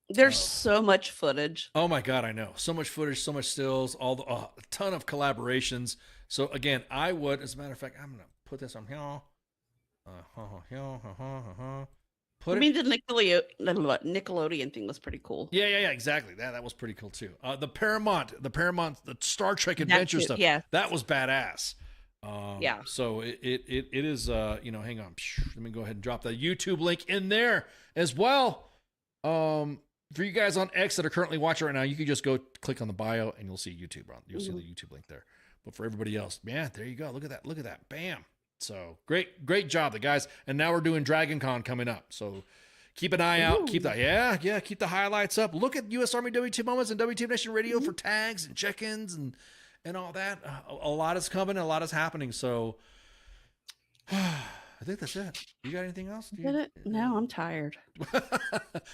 There's so much footage. Oh my God, I know. So much footage, so much stills, a ton of collaborations. So again, I would, as a matter of fact, I'm going to put this on here. I mean, the Nickelodeon thing was pretty cool. Yeah, exactly. That was pretty cool too. The Paramount, the Star Trek Adventure stuff. Yeah, that was badass. Yeah. So it is. Hang on. Let me go ahead and drop the YouTube link in there as well. For you guys on X that are currently watching right now, you can just go click on the bio and you'll see YouTube. You'll see the YouTube link there. But for everybody else, man, there you go. Look at that. Bam. So great job, the guys. And now we're doing Dragon Con coming up. So keep an eye out. Keep that. Keep the highlights up. Look at U.S. Army WTF Moments and WTF Nation Radio for tags and check-ins and all that. A lot is coming. A lot is happening. So I think that's it. You got anything else? No, I'm tired.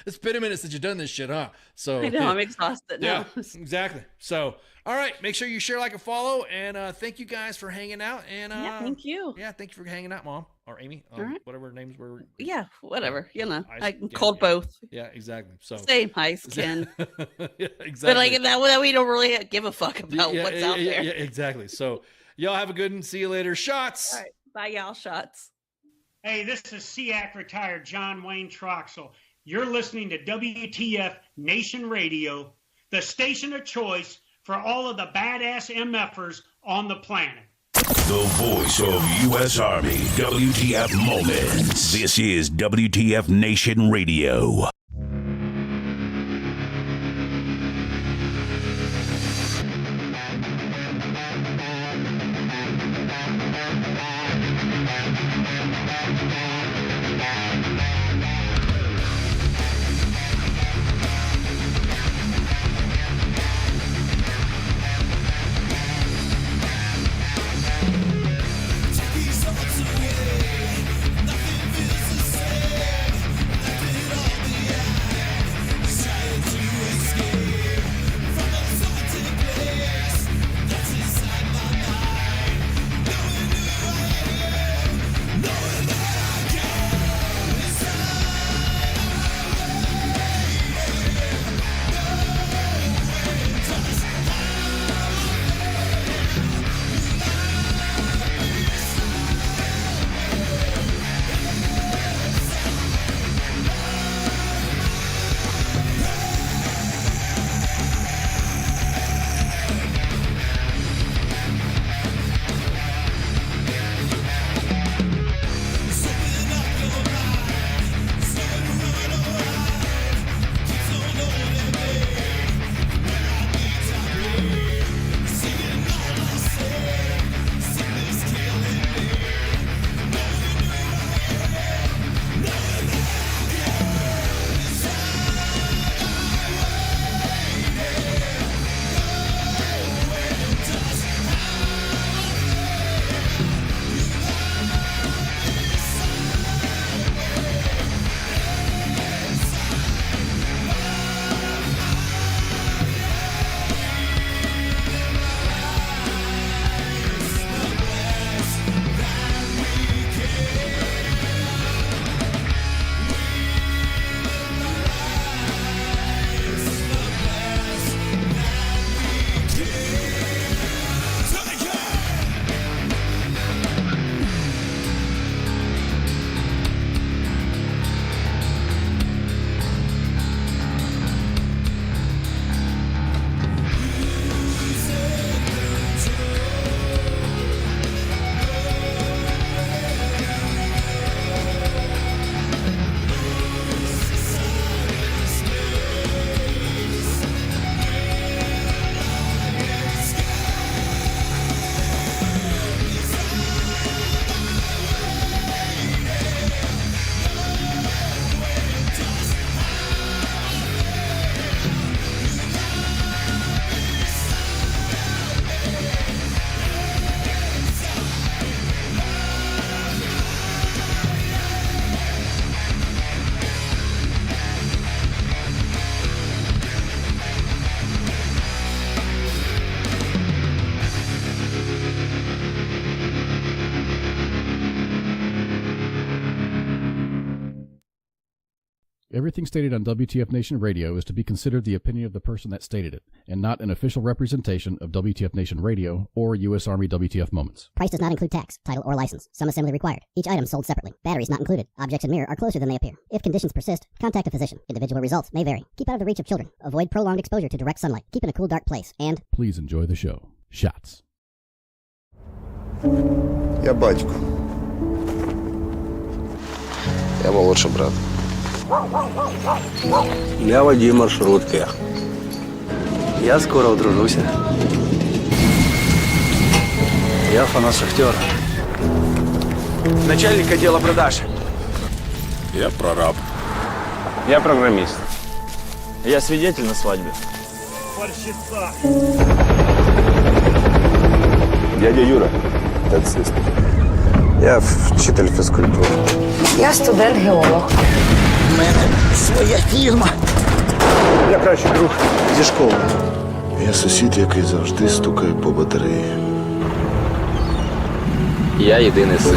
It's been a minute since you've done this shit, huh? So I know, I'm exhausted now. Yeah, exactly. So, all right, make sure you share, like, and follow, and thank you guys for hanging out. And thank you. Yeah, thank you for hanging out, Mom or Amy, whatever names were. Yeah, whatever. I called both. Yeah, exactly. So same ice skin. Yeah, exactly. But like that, we don't really give a fuck about what's out there. Yeah, exactly. So y'all have a good one. See you later. Shots. All right, bye, y'all. Shots. Hey, this is SEAC retired John Wayne Troxel. You're listening to WTF Nation Radio, the station of choice for all of the badass MFers on the planet. The voice of U.S. Army, WTF Moments. This is WTF Nation Radio. Everything stated on WTF Nation Radio is to be considered the opinion of the person that stated it, and not an official representation of WTF Nation Radio or U.S. Army WTF Moments. Price does not include tax, title, or license. Some assembly required. Each item sold separately. Batteries not included. Objects in mirror are closer than they appear. If conditions persist, contact a physician. Individual results may vary. Keep out of the reach of children. Avoid prolonged exposure to direct sunlight. Keep in a cool, dark place. And please enjoy the show. Shots. Я батько. Я молодший брат. Я водій маршрутки. Я скоро одружуся. Я фанат шахтера. Начальник отдела продаж. Я прораб. Я программист. Я свидетель на свадьбе. Дядя Юра, таксист. Я вчитель фізкультури. Я студент-геолог. У мене своя фірма. Я кращий друг зі школи. Я сусід, який завжди стукає по батареї. Я єдиний син.